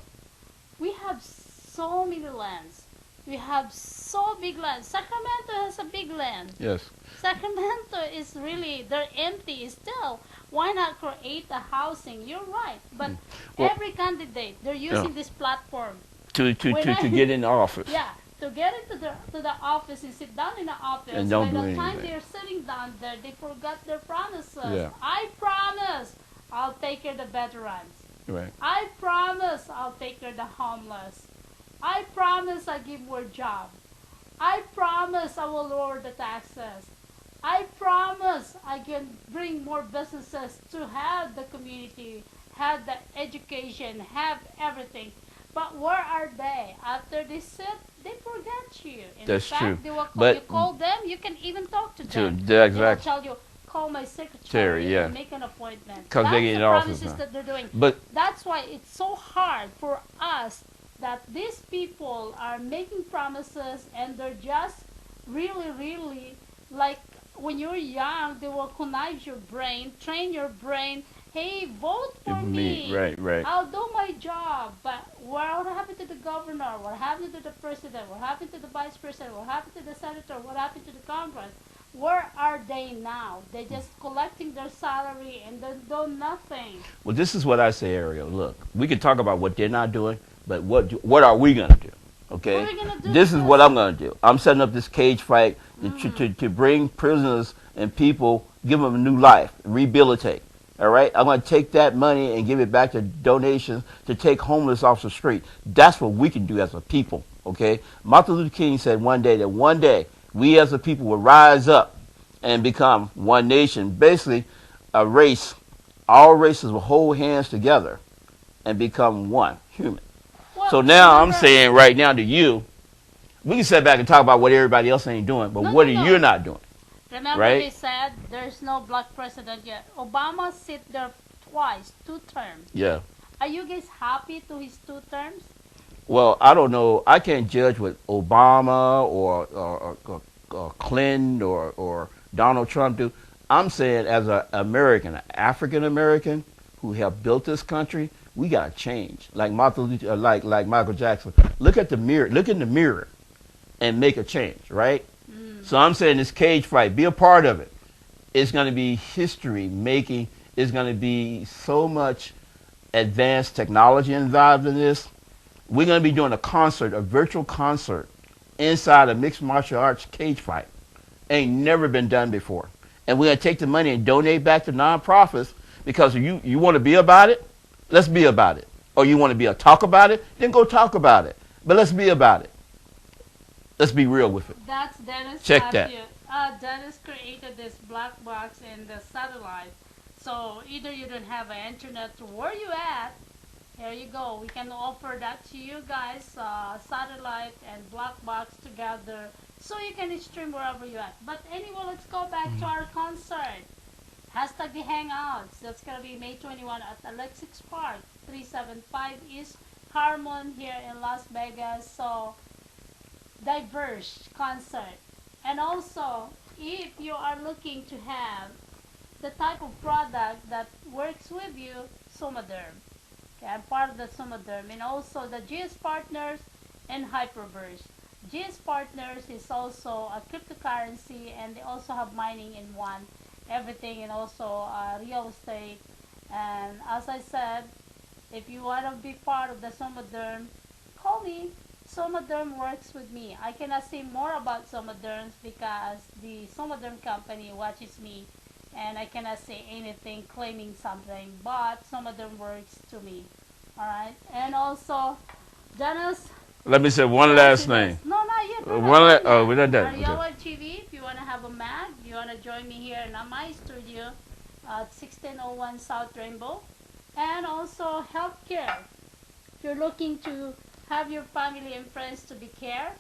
We have so many lands. We have so big land. Sacramento has a big land. Yes. Sacramento is really, they're empty still. Why not create a housing? You're right. But Well, every candidate, they're yeah. using this platform. To get in the office. Yeah, to get into the office and sit down in the office. And don't By do the time anything. they're sitting down there, they forgot their promises. Yeah. I promise I'll take care of the veterans. Right. I promise I'll take care of the homeless. I promise I'll give more jobs. I promise I will lower the taxes. I promise I can bring more businesses to have the community, have the education, have everything. But where are they? After they sit, they forget you. In That's fact, true. they will But you call them, you can even talk to to them. yeah, They will exactly. tell you, call my secretary Terry, yeah. and make an appointment. Because That's they get the in office promises now. that they're doing. But That's why it's so hard for us that these people are making promises and they're just really, really like when you're young, they will connive your brain, train your brain. Hey, vote for me. right, right. I'll do my job. But what happened to the governor? What happened to the president? What happened to the vice president? What happened to the senator? What happened to the Congress? Where are they now? They're just collecting their salary and they do nothing. Well, this is what I say, Ariel. Look, we can talk about what they're not doing, but what are we gonna do? Okay, What are we gonna do? this is what I'm gonna do. I'm setting up this cage fight to bring prisoners and people, give them a new life, rehabilitate. All right, I'm gonna take that money and give it back to donations to take homeless off the street. That's what we can do as a people. Okay, Martin Luther King said one day that one day we as a people will rise up and become one nation. Basically, a race, all races will hold hands together and become one human. Well, So now I'm remember, saying right now to you, we can sit back and talk about what everybody else ain't doing, but no, what no, are no. you not doing? Remember Right? they said there's no black president yet. Obama sit there twice, 2 terms. Yeah. Are you guys happy to his 2 terms? Well, I don't know. I can't judge what Obama or Clinton or Donald Trump do. I'm saying as an American, an African American who have built this country, we got to change. Like Martin Luther, like Michael Jackson. Look at the mirror. Look in the mirror and make a change, right? So I'm saying this cage fight, be a part of it. It's going to be history making. It's going to be so much advanced technology involved in this. We're going to be doing a concert, a virtual concert, inside a mixed martial arts cage fight. Ain't never been done before. And we're going to take the money and donate back to nonprofits because you want to be about it? Let's be about it. Or you want to be a talk about it? Then go talk about it. But let's be about it. Let's be real with it. That's Dennis. Check that. Dennis created this black box in the satellite. So either you don't have an internet to where you at. Here you go. We can offer that to you guys, satellite and black box together, so you can stream wherever you at. But anyway, let's go back to our concert. Hashtag the Hangouts. That's gonna be May 21 at Alexis Park, 375 East Harmon here in Las Vegas. So diverse concert. And also, if you are looking to have the type of product that works with you, Somaderm. Okay, I'm part of the Somaderm. And also the GS Partners and Hyperverse. GS Partners is also a cryptocurrency and they also have mining in one, everything, and also real estate. And as I said, if you want to be part of the Somaderm, call me. Somaderm works with me. I cannot say more about Somaderms because the Somaderm company watches me and I cannot say anything claiming something, but Somaderm works to me. Alright? And also, Dennis. Let me say one last thing. No, not yet. We're not done. Arielle TV, if you want to have a mag, you want to join me here in my studio at 1601 South Rainbow. And also, healthcare. If you're looking to have your family and friends to be care,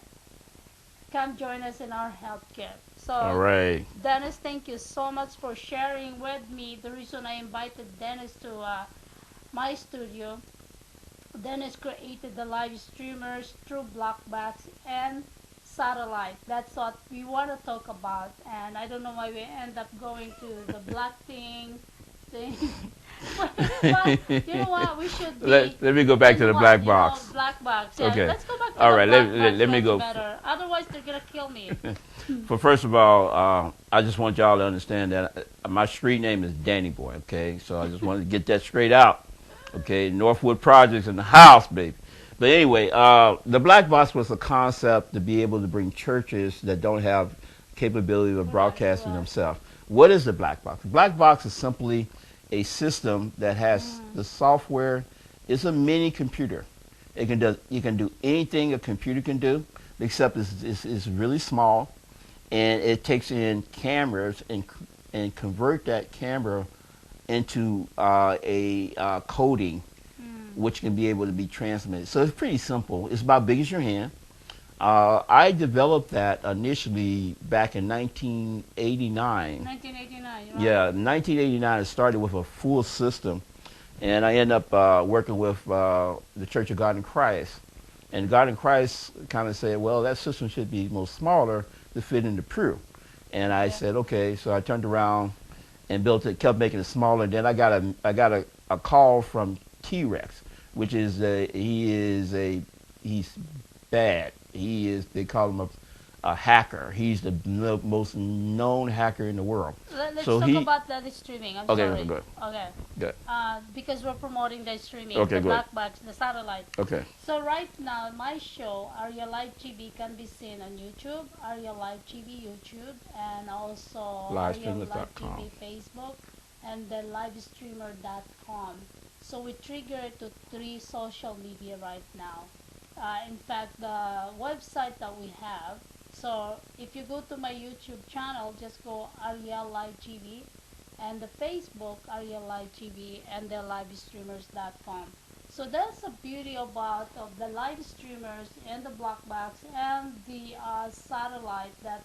come join us in our healthcare. So, All right. Dennis, thank you so much for sharing with me. The reason I invited Dennis to my studio, Dennis created the live streamers through Blockbox and satellite. That's what we want to talk about. And I don't know why we end up going to the black thing. But you know what? We should be let me go back to in the one, black box. black box. Yeah, Okay. let's go back to All the right. black box. Let me Might be go. better. Otherwise, they're gonna kill me. For first of all, I just want y'all to understand that my street name is Danny Boy. Okay, so I just wanted to get that straight out. Okay, Northwood Projects in the house, baby. But anyway, the black box was a concept to be able to bring churches that don't have capability of broadcasting Right. themselves. What is the black box? The black box is simply a system that has the software. It's a mini computer. You can do anything a computer can do, except it's really small, and it takes in cameras and convert that camera into a coding which can be able to be transmitted. So it's pretty simple. It's about big as your hand. I developed that initially back in 1989. 1989. Right? Yeah, 1989. It started with a full system, and I ended up working with the Church of God in Christ. And God in Christ kind of said, well, that system should be more smaller to fit into Peru. And I said, okay. So I turned around and built it, kept making it smaller. And then I got a call from T-Rex, which is he's bad. They call him a hacker. He's the most known hacker in the world. Let's so talk about the streaming. I'm okay, sorry. good. Okay. Good. Because we're promoting the streaming, Okay, the good. black box, the satellite. Okay. So right now, my show, Arielle Live TV, can be seen on YouTube, Arielle Live TV YouTube, and also Arielle Live TV Facebook, and then livestreamer.com. So we trigger it to 3 social media right now. In fact, the website that we have, so if you go to my YouTube channel, just go Arielle Live TV, and the Facebook Arielle Live TV, and the livestreamers.com. So that's the beauty about of the live streamers and the black box and the satellite that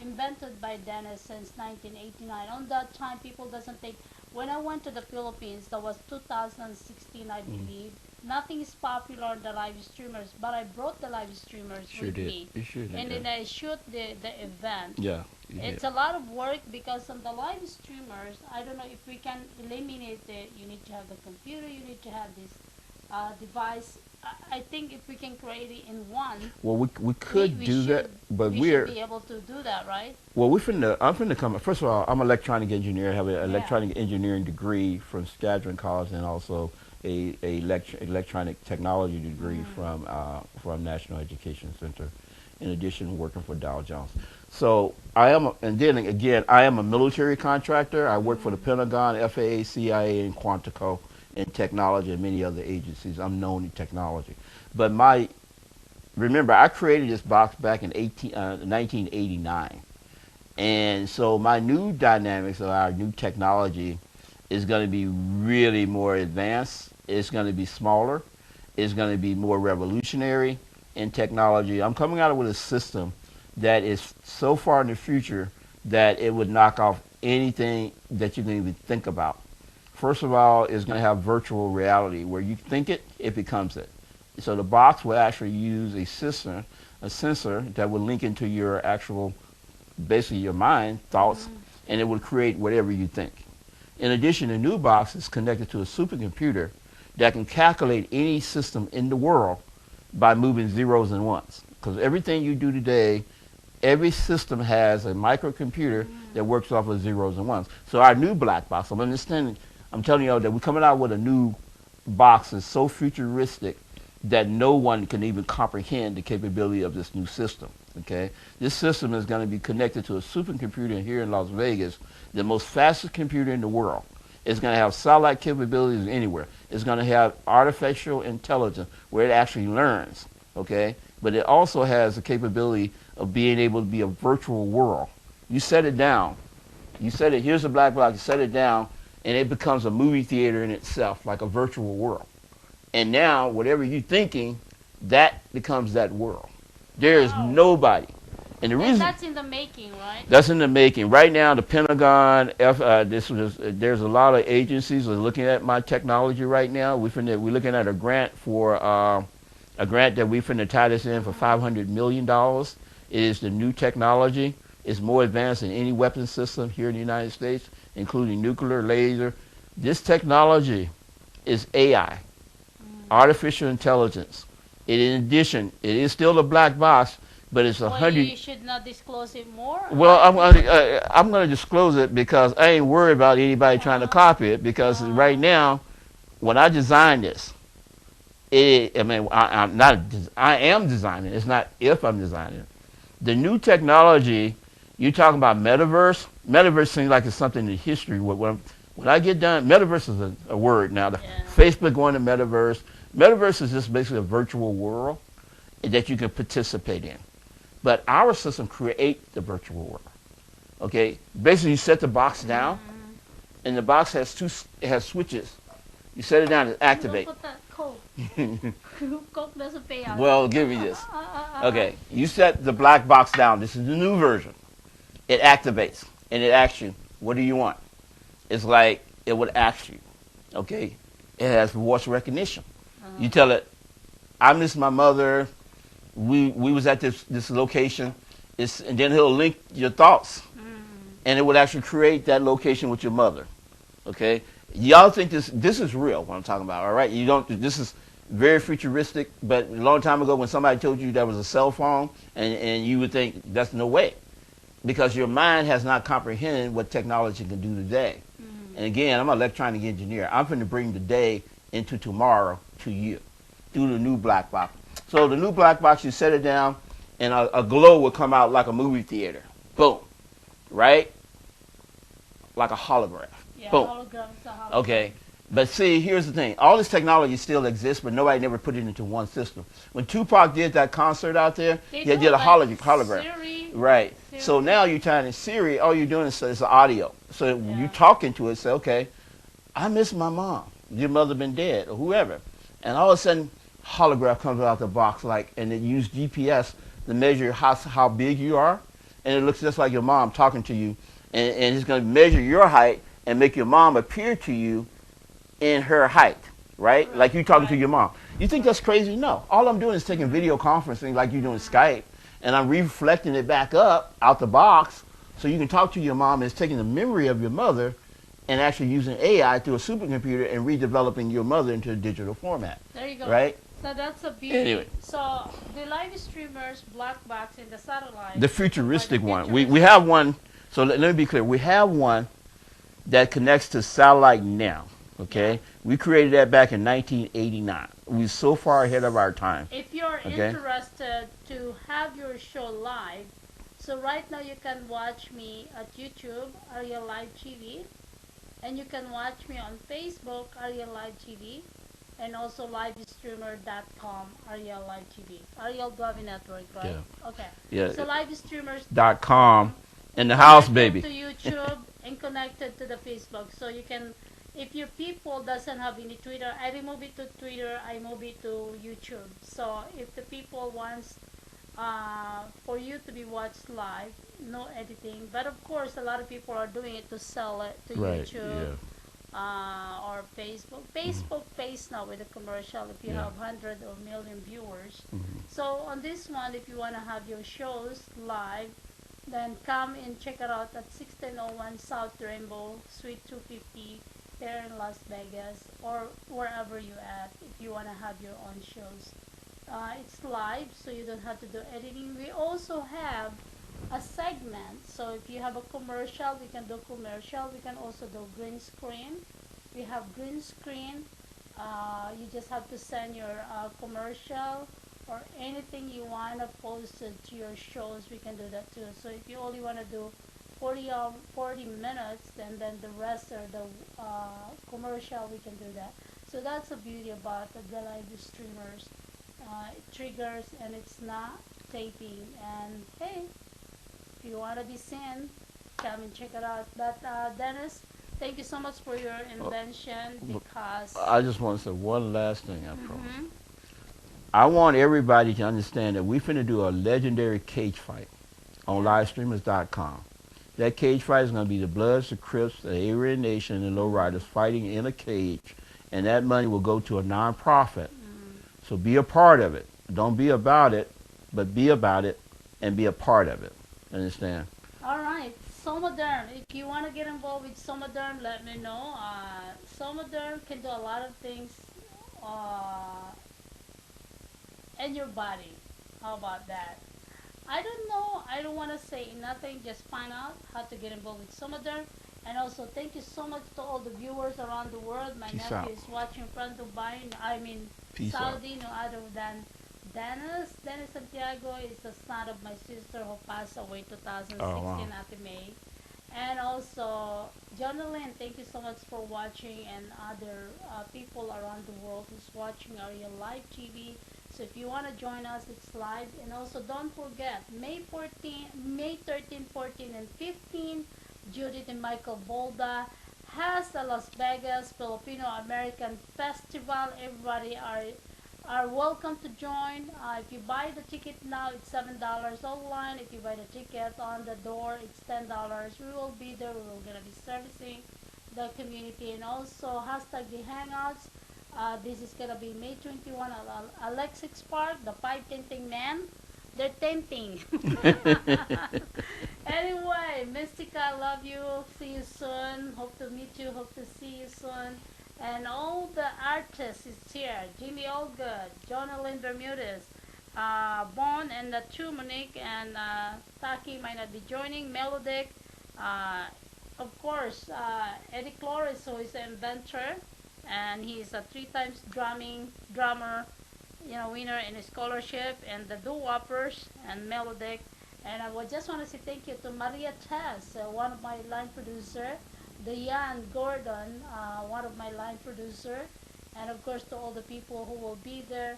invented by Dennis since 1989. On that time, people doesn't think. When I went to the Philippines, that was 2016, I believe. Nothing is popular on the live streamers, but I brought the live streamers with me. You sure did. And then I shoot the event. Yeah. It's a lot of work because on the live streamers, I don't know if we can eliminate it. You need to have the computer, you need to have this device. I think if we can create it in one, well, we could do that, but we should be able to do that, right? Well, I'm finna come. First of all, I'm an electronic engineer. I have an electronic engineering degree from Skadron College, and also a electronic technology degree from National Education Center. In addition, working for Dow Jones. So and then again, I am a military contractor. I work for the Pentagon, FAA, CIA, and Quantico in technology and many other agencies. I'm known in technology. But remember, I created this box back in 1989. And so my new dynamics of our new technology is going to be really more advanced. It's going to be smaller. It's going to be more revolutionary in technology. I'm coming out with a system that is so far in the future that it would knock off anything that you can even think about. First of all, it's going to have virtual reality where you think it becomes it. So the box will actually use a sensor that will link into your actual, basically your mind, thoughts, and it will create whatever you think. In addition, the new box is connected to a supercomputer that can calculate any system in the world by moving zeros and ones. Because everything you do today, every system has a microcomputer that works off of zeros and ones. So our new black box, I'm telling you all that we're coming out with a new box that's so futuristic that no one can even comprehend the capability of this new system. Okay, this system is going to be connected to a supercomputer here in Las Vegas, the most fastest computer in the world. It's going to have satellite capabilities anywhere. It's going to have artificial intelligence where it actually learns. Okay, but it also has the capability of being able to be a virtual world. You set it down. You set it. Here's a black box. You set it down, and it becomes a movie theater in itself, like a virtual world. And now, whatever you're thinking, that becomes that world. There is nobody. And the reason that's in the making, right? That's in the making. Right now, the Pentagon, there's a lot of agencies that are looking at my technology right now. We're looking at a grant for a grant that we finna tie this in for $500 million. It is the new technology. It's more advanced than any weapon system here in the United States, including nuclear, laser. This technology is AI, artificial intelligence. In addition, it is still a black box, but it's Well, 100. you should not disclose it more. Well, Right? I'm gonna disclose it because I ain't worried about anybody trying to copy it. Because right now, when I designed this, I mean, I'm not. I am designing. It's not if I'm designing it. The new technology, you talking about metaverse? Metaverse seems like it's something in history. When I get done, metaverse is a word now. Yeah. Facebook going to metaverse. Metaverse is just basically a virtual world that you can participate in. But our system creates the virtual world. Okay, basically you set the box down, and the box has it has switches. You set it down and activate. Don't put that Coke. Coke doesn't pay out. Well, give me this. Okay, you set the black box down. This is the new version. It activates, and it asks you, what do you want? It's like it would ask you. Okay, it has voice recognition. You tell it, I miss my mother. We was at this location. And then he'll link your thoughts, and it would actually create that location with your mother. Okay, y'all think this is real? What I'm talking about? All right, you don't. This is very futuristic, but a long time ago when somebody told you that was a cell phone, and you would think that's no way, because your mind has not comprehended what technology can do today. And again, I'm an electronic engineer. I'm going to bring the day into tomorrow to you through the new black box. So the new black box, you set it down, and a glow will come out like a movie theater. Boom. Right? Like a holograph. Yeah, Boom. holograms are holograms. Okay. But see, here's the thing. All this technology still exists, but nobody never put it into one system. When Tupac did that concert out there, he did a hologram. Siri, Right. Siri. So now you're trying to Siri, all you're doing is it's audio. So when you talk into it, say, okay, I miss my mom. Your mother been dead, or whoever. And all of a sudden, holograph comes out the box, and it used GPS to measure how big you are, and it looks just like your mom talking to you, and it's going to measure your height and make your mom appear to you in her height, right? Like you talking to your mom. You think that's crazy? No. All I'm doing is taking video conferencing like you're doing Skype, and I'm reflecting it back up out the box so you can talk to your mom. And it's taking the memory of your mother and actually using AI through a supercomputer and redeveloping your mother into a digital format. There you go. Right? So that's a beauty. Anyway. So the live streamers, black box, and the satellite. The futuristic one. We have one. So let me be clear. We have one that connects to satellite now. Okay? We created that back in 1989. We're so far ahead of our time. If you're interested to have your show live, so right now you can watch me at YouTube, Arielle Live TV, and you can watch me on Facebook, Arielle Live TV, and also livestreamer.com, Arielle Live TV. Arielle Dwavi Network, right? Yeah. Okay. Yeah. So livestreamers.com. .com in the house, baby. To YouTube and connected to the Facebook, so you can. If your people doesn't have any Twitter, I remove it to Twitter, I move it to YouTube. So if the people wants for you to be watched live, no editing. But of course, a lot of people are doing it to sell it to YouTube or Facebook. Facebook pays now with a commercial if you have 100 or million viewers. So on this one, if you want to have your shows live, then come and check it out at 1601 South Rainbow, Suite 250. There in Las Vegas or wherever you at if you want to have your own shows. It's live, so you don't have to do editing. We also have a segment, so if you have a commercial, we can do commercial. We can also do green screen. We have green screen. You just have to send your commercial or anything you want to post it to your shows. We can do that too. So if you only want to do 40 minutes, then the rest are the commercial, we can do that. So that's the beauty about the live streamers. It triggers and it's not taping. And hey, if you want to be seen, come and check it out. But Dennis, thank you so much for your invention, because I just want to say one last thing, I promise. I want everybody to understand that we're finna do a legendary cage fight on livestreamers.com. That cage fight is going to be the Bloods, the Crips, the Aryan Nation, and the Lowriders fighting in a cage, and that money will go to a nonprofit So be a part of it. Don't be about it, but be about it and be a part of it. Understand? All right, Somaderm. If you want to get involved with Somaderm, let me know. Somaderm can do a lot of things uh, in your body. How about that? I don't know. I don't want to say nothing. Just find out how to get involved with Somaderm. And also, thank you so much to all the viewers around the world. My Peace nephew out. is watching from Dubai. I mean, Peace out. Saudi, no other than Dennis. Dennis Santiago is the son of my sister who passed away Oh wow. 2016 at May. And also, Jonathan, thank you so much for watching, and other people around the world who's watching Arielle Live TV. So if you want to join us, it's live. And also, don't forget, May 13, 14, and 15, Judith and Michael Bolda has the Las Vegas Filipino American Festival. Everybody are welcome to join. If you buy the ticket now, it's $7 online. If you buy the ticket on the door, it's $10. We will be there. We're gonna be servicing the community, and also hashtag the Hangouts. This is gonna be May 21 at Alexis Park. The five tinting men. They're tempting. Anyway, Mystica, I love you. See you soon. Hope to meet you. Hope to see you soon. And all the artists is here. Jimmy Allgood, Jonalyn Bermudez, Bon and the two Monique and Taki might not be joining. Melodic, uh, of course, Eddie Flores, who is an inventor, and he's a three times drummer, winner in a scholarship, and the doo-woppers and Melodic. And I would just want to say thank you to Maria Tess, one of my line producer, Diane Gordon, one of my line producer, and of course to all the people who will be there.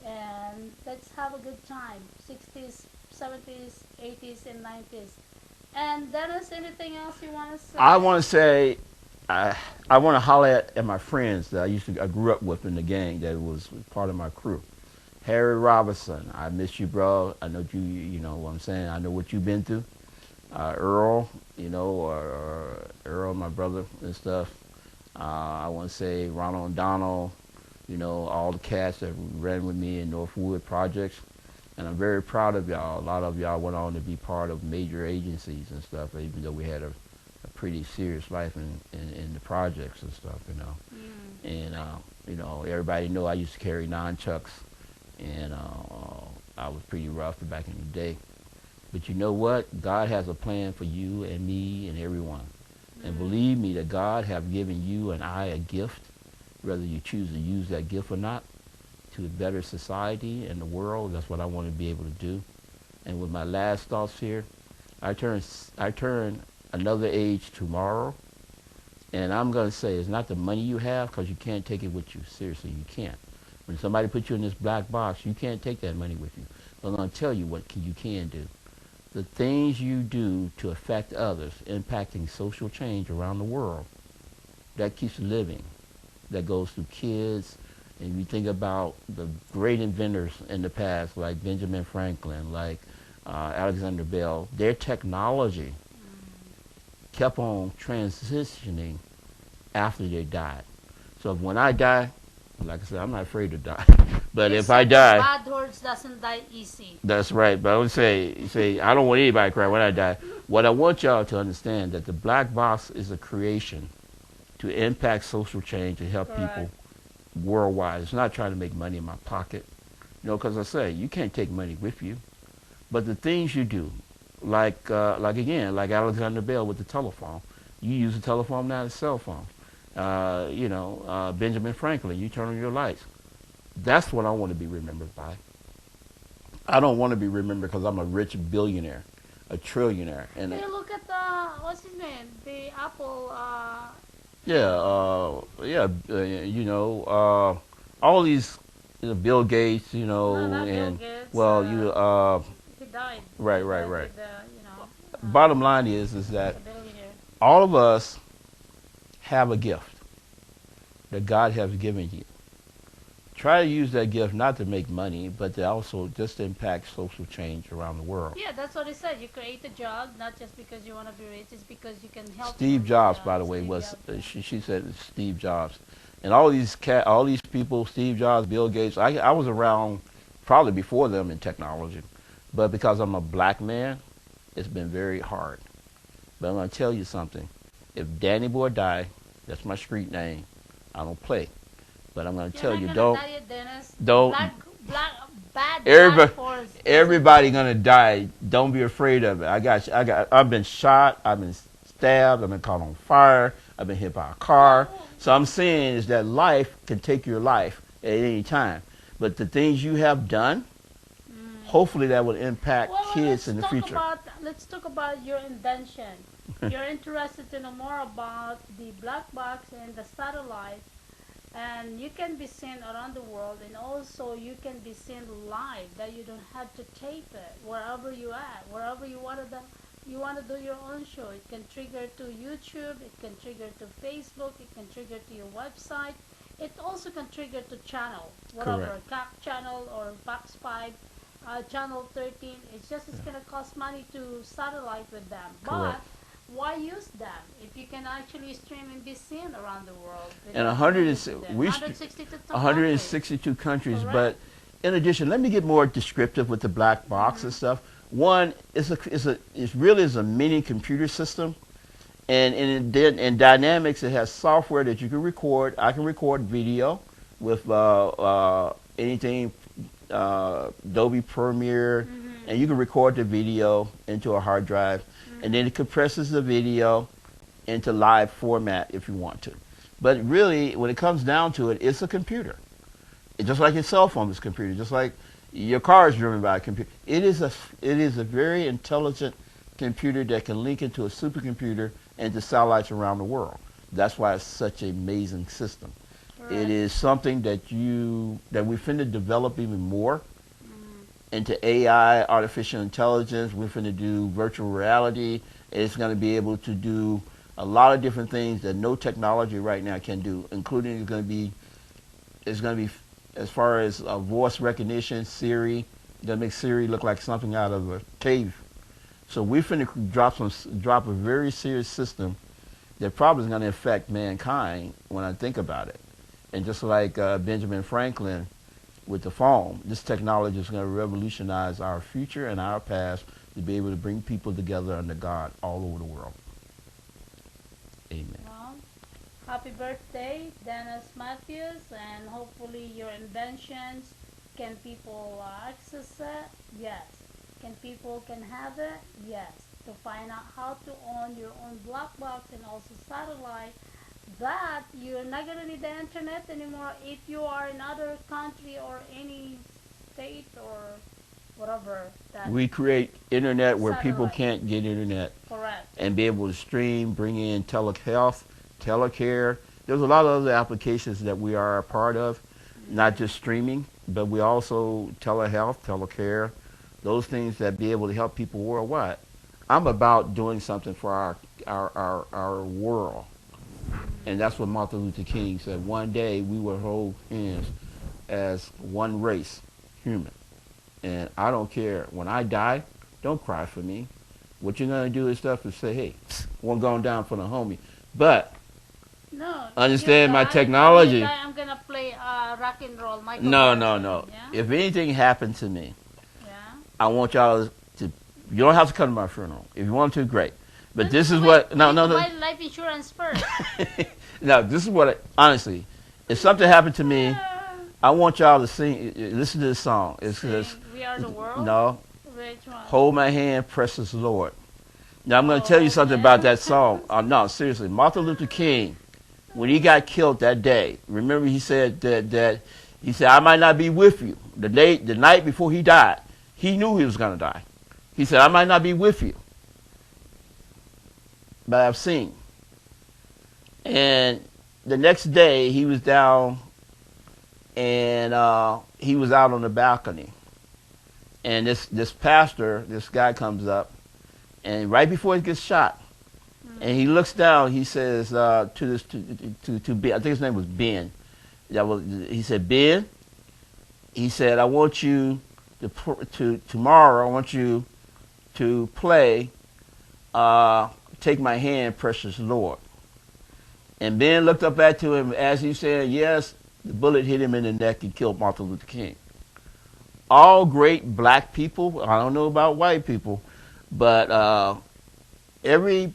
And let's have a good time. 60s, 70s, 80s, and 90s. And Dennis, anything else you want to I say? want to say, I want to holler at my friends that I grew up with in the gang that was part of my crew. Harry Robinson, I miss you, bro. I know you know what I'm saying. I know what you've been through. Earl, or Earl, my brother and stuff. I want to say Ronald and Donald, all the cats that ran with me in Northwood projects. And I'm very proud of y'all. A lot of y'all went on to be part of major agencies and stuff, even though we had a pretty serious life in the projects and stuff. Mm. And, everybody know I used to carry nunchucks, and I was pretty rough back in the day. But you know what? God has a plan for you and me and everyone. And Mm. believe me that God have given you and I a gift, whether you choose to use that gift or not, to a better society and the world. That's what I want to be able to do. And with my last thoughts here, I turn another age tomorrow, and I'm going to say it's not the money you have, because you can't take it with you. Seriously, you can't. When somebody puts you in this black box, you can't take that money with you. But I'm going to tell you what you can do. The things you do to affect others, impacting social change around the world, that keeps living. That goes through kids. And you think about the great inventors in the past, like Benjamin Franklin, like Alexander Bell, their technology kept on transitioning after they died. So when I die, like I said, I'm not afraid to die. But They if I said the die, bad horse doesn't die easy. that's right. But I would say I don't want anybody to cry when I die. What I want y'all to understand that the black box is a creation to impact social change and help people Correct. worldwide. It's not trying to make money in my pocket. Because I say you can't take money with you. But the things you do, like Alexander Bell with the telephone, you use the telephone now as a cell phone. Benjamin Franklin, you turn on your lights. That's what I want to be remembered by. I don't want to be remembered because I'm a rich billionaire, a trillionaire, and Hey, look at what's his name? The Apple. yeah, all these, Bill Gates, No, not Bill and Gates. well, you He died. right, He right, died right. with Bottom line is that a billionaire. all of us have a gift that God has given you. Try to use that gift not to make money, but to also just impact social change around the world. Yeah, that's what he said. You create a job not just because you want to be rich, it's because you can help Steve people. Jobs, Yeah, by the way, Steve was Jobs. Yeah. she said Steve Jobs. And all these people, Steve Jobs, Bill Gates, I was around probably before them in technology. But because I'm a black man, it's been very hard. But I'm going to tell you something. If Danny Boy die, that's my street name, I don't play. But I'm going to tell you, don't, Black, bad black everybody, force. everybody going to die. Don't be afraid of it. I've been shot. I've been stabbed. I've been caught on fire. I've been hit by a car. So I'm saying is that life can take your life at any time. But the things you have done, hopefully that will impact kids in the future. Let's talk about your invention. You're interested to know more about the black box and the satellite, and you can be seen around the world, and also you can be seen live, that you don't have to tape it wherever you at, wherever you want to do your own show. It can trigger to YouTube, it can trigger to Facebook, it can trigger to your website. It also can trigger to channel, whatever, CAC channel or Fox 5, channel 13. It's going to cost money to satellite with them. Correct. But why use them if you can actually stream and be seen around the world? And 162 countries. Correct. But in addition, let me get more descriptive with the black box and stuff. One, it's really a mini computer system. And in Dynamics, it has software that you can record. I can record video with anything, Adobe Premiere, and you can record the video into a hard drive, and then it compresses the video into live format if you want to. But really, when it comes down to it, it's a computer. It's just like your cell phone is a computer, just like your car is driven by a computer. It is a very intelligent computer that can link into a supercomputer and to satellites around the world. That's why it's such an amazing system. Right. It is something that we finna develop even more into AI, artificial intelligence. We're finna do virtual reality. It's going to be able to do a lot of different things that no technology right now can do, including it's going to be as far as voice recognition, Siri. That makes Siri look like something out of a cave. So we're finna drop a very serious system that probably is going to affect mankind when I think about it. And just like Benjamin Franklin with the phone, this technology is going to revolutionize our future and our past to be able to bring people together under God all over the world. Amen. Well, happy birthday, Dennis Matthews, and hopefully your inventions, can people access it? Yes. Can people have it? Yes. To find out how to own your own black box and also satellite, that you're not going to need the internet anymore if you are in other country or any state or whatever. We create internet where people can't get internet. Correct. And be able to stream, bring in telehealth, telecare. There's a lot of other applications that we are a part of, not just streaming, but we also telehealth, telecare, those things that be able to help people worldwide. I'm about doing something for our world. And that's what Martin Luther King said. One day we will hold hands as one race, human. And I don't care. When I die, don't cry for me. What you're going to do is stuff to say, hey, one going down for the homie. But no, understand my technology. I'm going to play rock and roll. Michael No. Yeah? If anything happened to me, yeah, I want y'all to, you don't have to come to my funeral. If you want to, great. But this is what, no. My life insurance first. No, this is what, honestly, if something happened to me, I want y'all to sing, listen to this song. It says, We Are the World? No. Which one? Hold My Hand, Precious Lord. Now, I'm going to tell you something about that song. No, seriously. Martin Luther King, when he got killed that day, remember he said that he said, I might not be with you. The night before he died, he knew he was going to die. He said, I might not be with you, but I've seen. And the next day, he was down and he was out on the balcony. And this pastor, this guy comes up, and right before he gets shot, and he looks down, he says to Ben, I think his name was Ben. He said, Ben, he said, I want you to tomorrow, I want you to play Take My Hand, Precious Lord. And Ben looked up at to him as he said, yes, the bullet hit him in the neck and killed Martin Luther King. All great black people, I don't know about white people, but every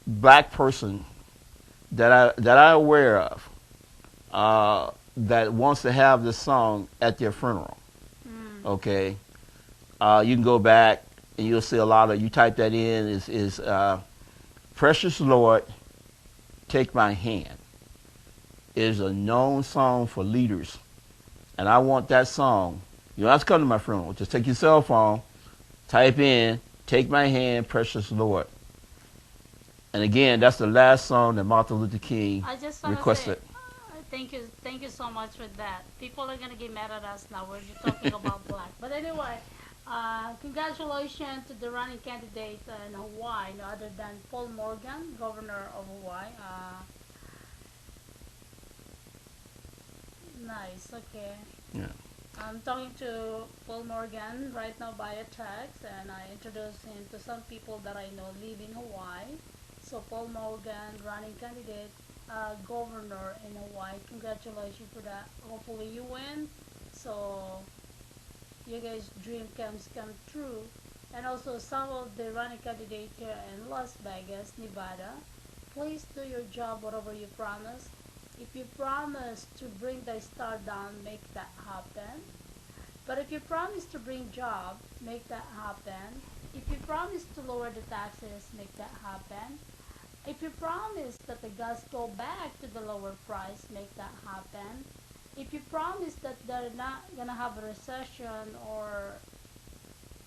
black person that I'm aware of that wants to have this song at their funeral, okay, you can go back and you'll see a lot of, you type that in, is Precious Lord, Take My Hand. It is a known song for leaders. And I want that song. You don't have to come to my funeral. Just take your cell phone, type in, Take My Hand, Precious Lord. And again, that's the last song that Martin Luther King requested. Thank you so much for that. People are gonna get mad at us now. We're just talking about black, but anyway, congratulations to the running candidate in Hawaii, no other than Paul Morgan, Governor of Hawaii. Nice. Okay. Yeah. I'm talking to Paul Morgan right now via text, and I introduced him to some people that I know live in Hawaii. So Paul Morgan, running candidate, governor in Hawaii. Congratulations for that. Hopefully you win. So you guys' dream come true. And also some of the running candidates here in Las Vegas, Nevada. Please do your job, whatever you promise. If you promise to bring the star down, make that happen. But if you promise to bring job, make that happen. If you promise to lower the taxes, make that happen. If you promise that the gas go back to the lower price, make that happen. If you promise that they're not gonna have a recession, or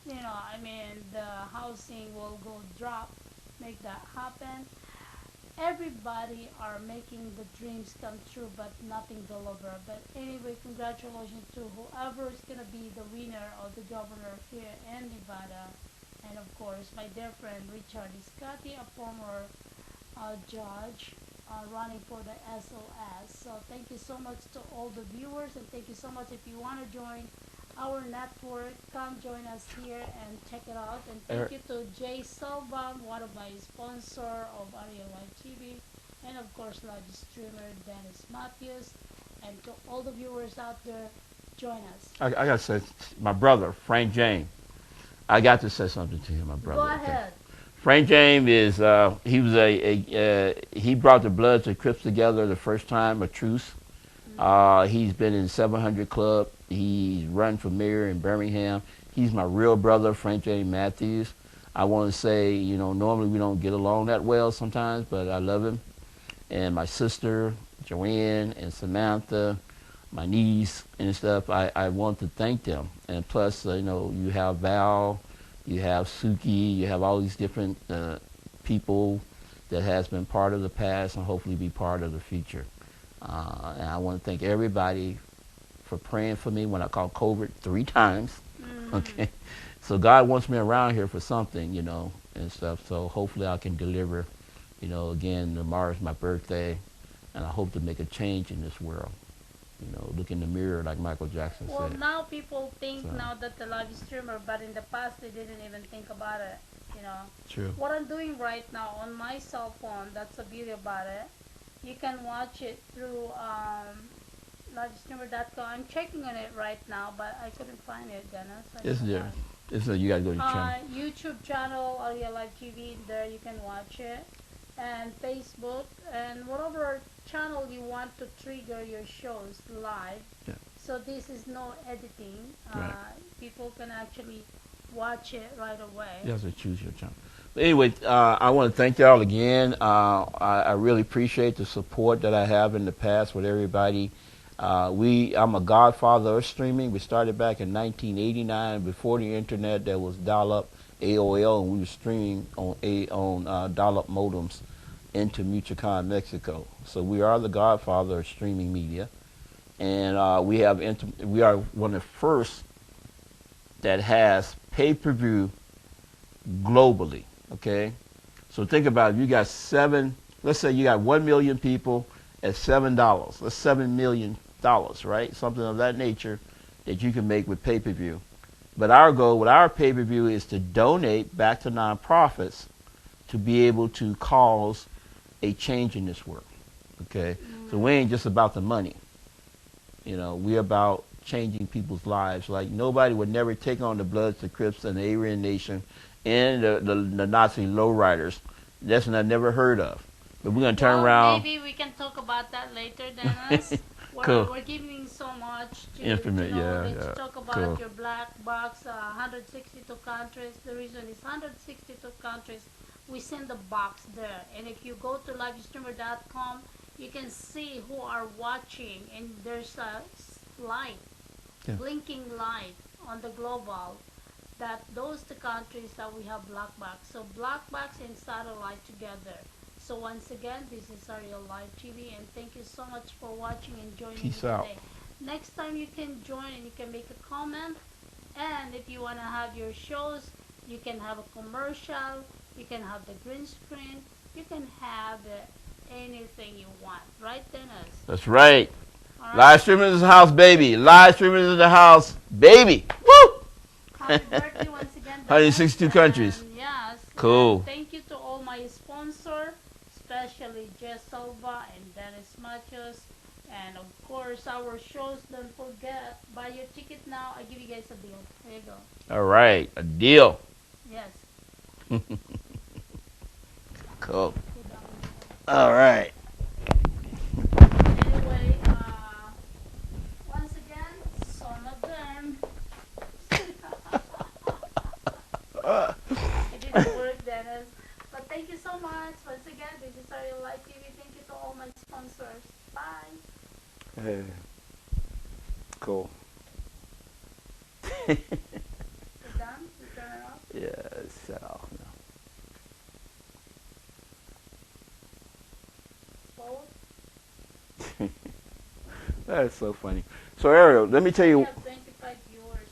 the housing will go drop, make that happen. Everybody are making the dreams come true, but nothing deliver. But anyway, congratulations to whoever is gonna be the winner of the governor here in Nevada, and of course my dear friend Richard Iscati, a former judge running for the SOS. So thank you so much to all the viewers, and thank you so much. If you want to join our network, come join us here and check it out. And thank you to Jay Selbam, one of my sponsor of Arielle TV, and of course live streamer Dennis Matthews, and to all the viewers out there, join us. I got to say, my brother, Frank James, I got to say something to him, my brother. Go ahead. Okay. Frank James is, he was he brought the Bloods and Crips together the first time, a truce. He's been in 700 Club. He's run for mayor in Birmingham. He's my real brother, Frank James Matthews. I want to say, normally we don't get along that well sometimes, but I love him. And my sister, Joanne, and Samantha, my niece and stuff, I want to thank them. And plus, you have Val, you have Suki, you have all these different people that has been part of the past and hopefully be part of the future. And I want to thank everybody for praying for me when I called COVID 3 times. Okay, so God wants me around here for something, and stuff. So hopefully I can deliver. Again, tomorrow's my birthday, and I hope to make a change in this world. Look in the mirror like Michael Jackson said. Well, now people think now that the live streamer, but in the past they didn't even think about it. True. What I'm doing right now on my cell phone, that's the beauty about it. You can watch it through livestreamer.com. I'm checking on it right now, but I couldn't find it, Dennis. It's there. You got to go to your channel. YouTube channel, Arielle TV. There you can watch it, and Facebook, and whatever channel you want to trigger your shows live. Yeah. So this is no editing. Right. People can actually watch it right away. You have to choose your channel. But anyway, I want to thank y'all again. I really appreciate the support that I have in the past with everybody. I'm a godfather of streaming. We started back in 1989. Before the internet, there was dial-up AOL, and we were streaming on dial-up modems into Michoacan, Mexico. So we are the godfather of streaming media, and we are one of the first that has pay-per-view globally. Okay, so think about it. You got let's say you got 1 million people at $7. That's $7 million, right? Something of that nature that you can make with pay-per-view. But our goal with our pay-per-view is to donate back to nonprofits to be able to cause a change in this world. Okay, so we ain't just about the money. You know, we're about changing people's lives. Like nobody would never take on the Bloods, the Crips, and the Aryan Nation, and the Nazi lowriders. That's what I never heard of. But we're gonna turn Well, around. maybe we can talk about that later, Dennis. Cool. We're giving so much to Infinite, know yeah, that you yeah. talk about Cool. your black box, 162 countries. The reason is 162 countries. We send the box there, and if you go to livestreamer.com, you can see who are watching, and there's a light, Yeah. blinking light on the global. That those the countries that we have black box. So black box and satellite together. So once again, this is Arielle Live TV, and thank you so much for watching and joining me Peace out. today. Next time you can join and you can make a comment, and if you want to have your shows, you can have a commercial, you can have the green screen, you can have anything you want, right, Dennis? That's right. All right. Live streaming is the house, baby. Live streaming is the house, baby. Woo! Happy birthday once again, Dennis. 162 countries. And yes. Cool. And thank you to all my sponsors, especially Jess Silva and Dennis Machos. And of course, our shows, don't forget, buy your ticket now. I give you guys a deal. There you go. All right, a deal. Yes. Cool. All right. Anyway, once again, some of them. It didn't work, Dennis. But thank you so much. Once again, this is Arielle Live TV. Thank you to all my sponsors. Bye. Hey. Cool. You done? You turn it off? Yeah, it's set off now. Both? That's so funny. So Arielle, let me tell We you. have 25 viewers.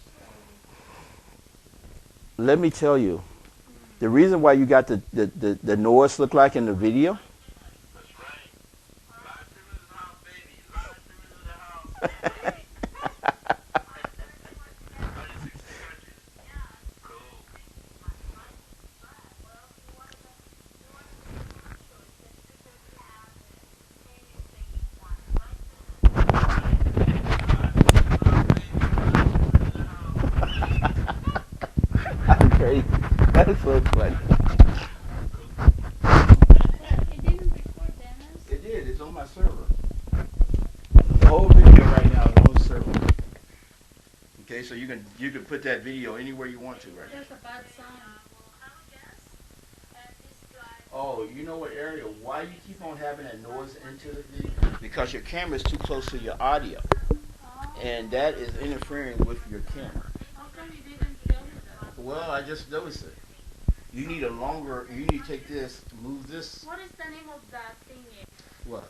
Let me tell you. The reason why you got the noise look like in the video. I'm crazy. That's so funny. It didn't record, Dennis. It did. It's on my server. The whole video right now is on the server. Okay, so you can put that video anywhere you want to, right? There's a bad sound. Oh, you know what, Arielle? Why you keep on having that noise into the video? Because your camera is too close to your audio, and that is interfering with your camera. How come you didn't tell me that? Well, I just noticed it. You need a longer. You need to take this, move this. What is the name of that thingy? What?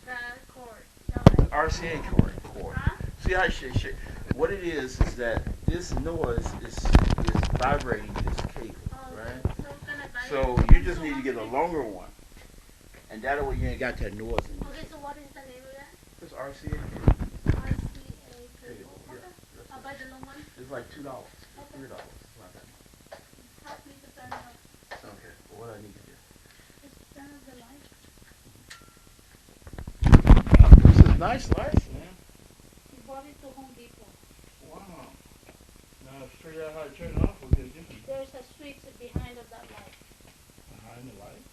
That cord. RCA cord. Huh? See how what it is that this noise is vibrating this cable, Oh, right? So So you just need to get a longer one, and that way you ain't got that noise in it. Okay, so what is the name of that? It's RCA. RCA cable. Yeah, Okay. I'll buy the long one. it's like $2, $3. Okay. It's not that much. Help me to turn it off. Okay. Well, what I need to do? Just turn off the light. This is nice lights, man. We bought it to Home Depot. Wow. Now figure out how to turn it off. We'll get it different. There's a switch behind of that light. Behind the light.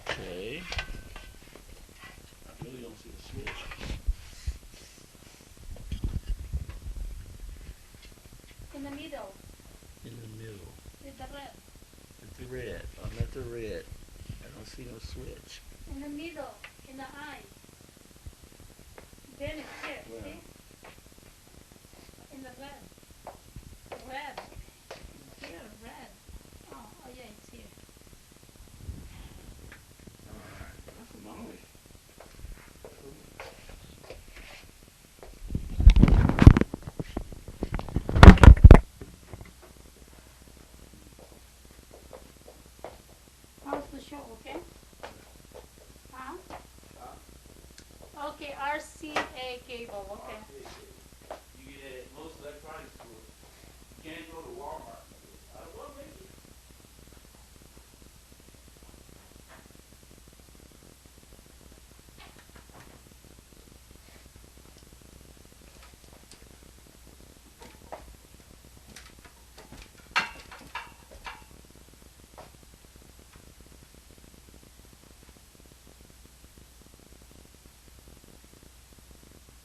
Okay. I really don't see the switch. In the middle, In the middle. with the red. It's the red. I'm at the red. I don't see no switch. In the middle, in the eye. Then it's here, Where? see? In the red. Red. Here, red. Oh, yeah, it's here. Alright. That's a long way. How's the show, okay? Huh? Okay, RCA cable, okay. You get most electronics schools. can't go to Walmart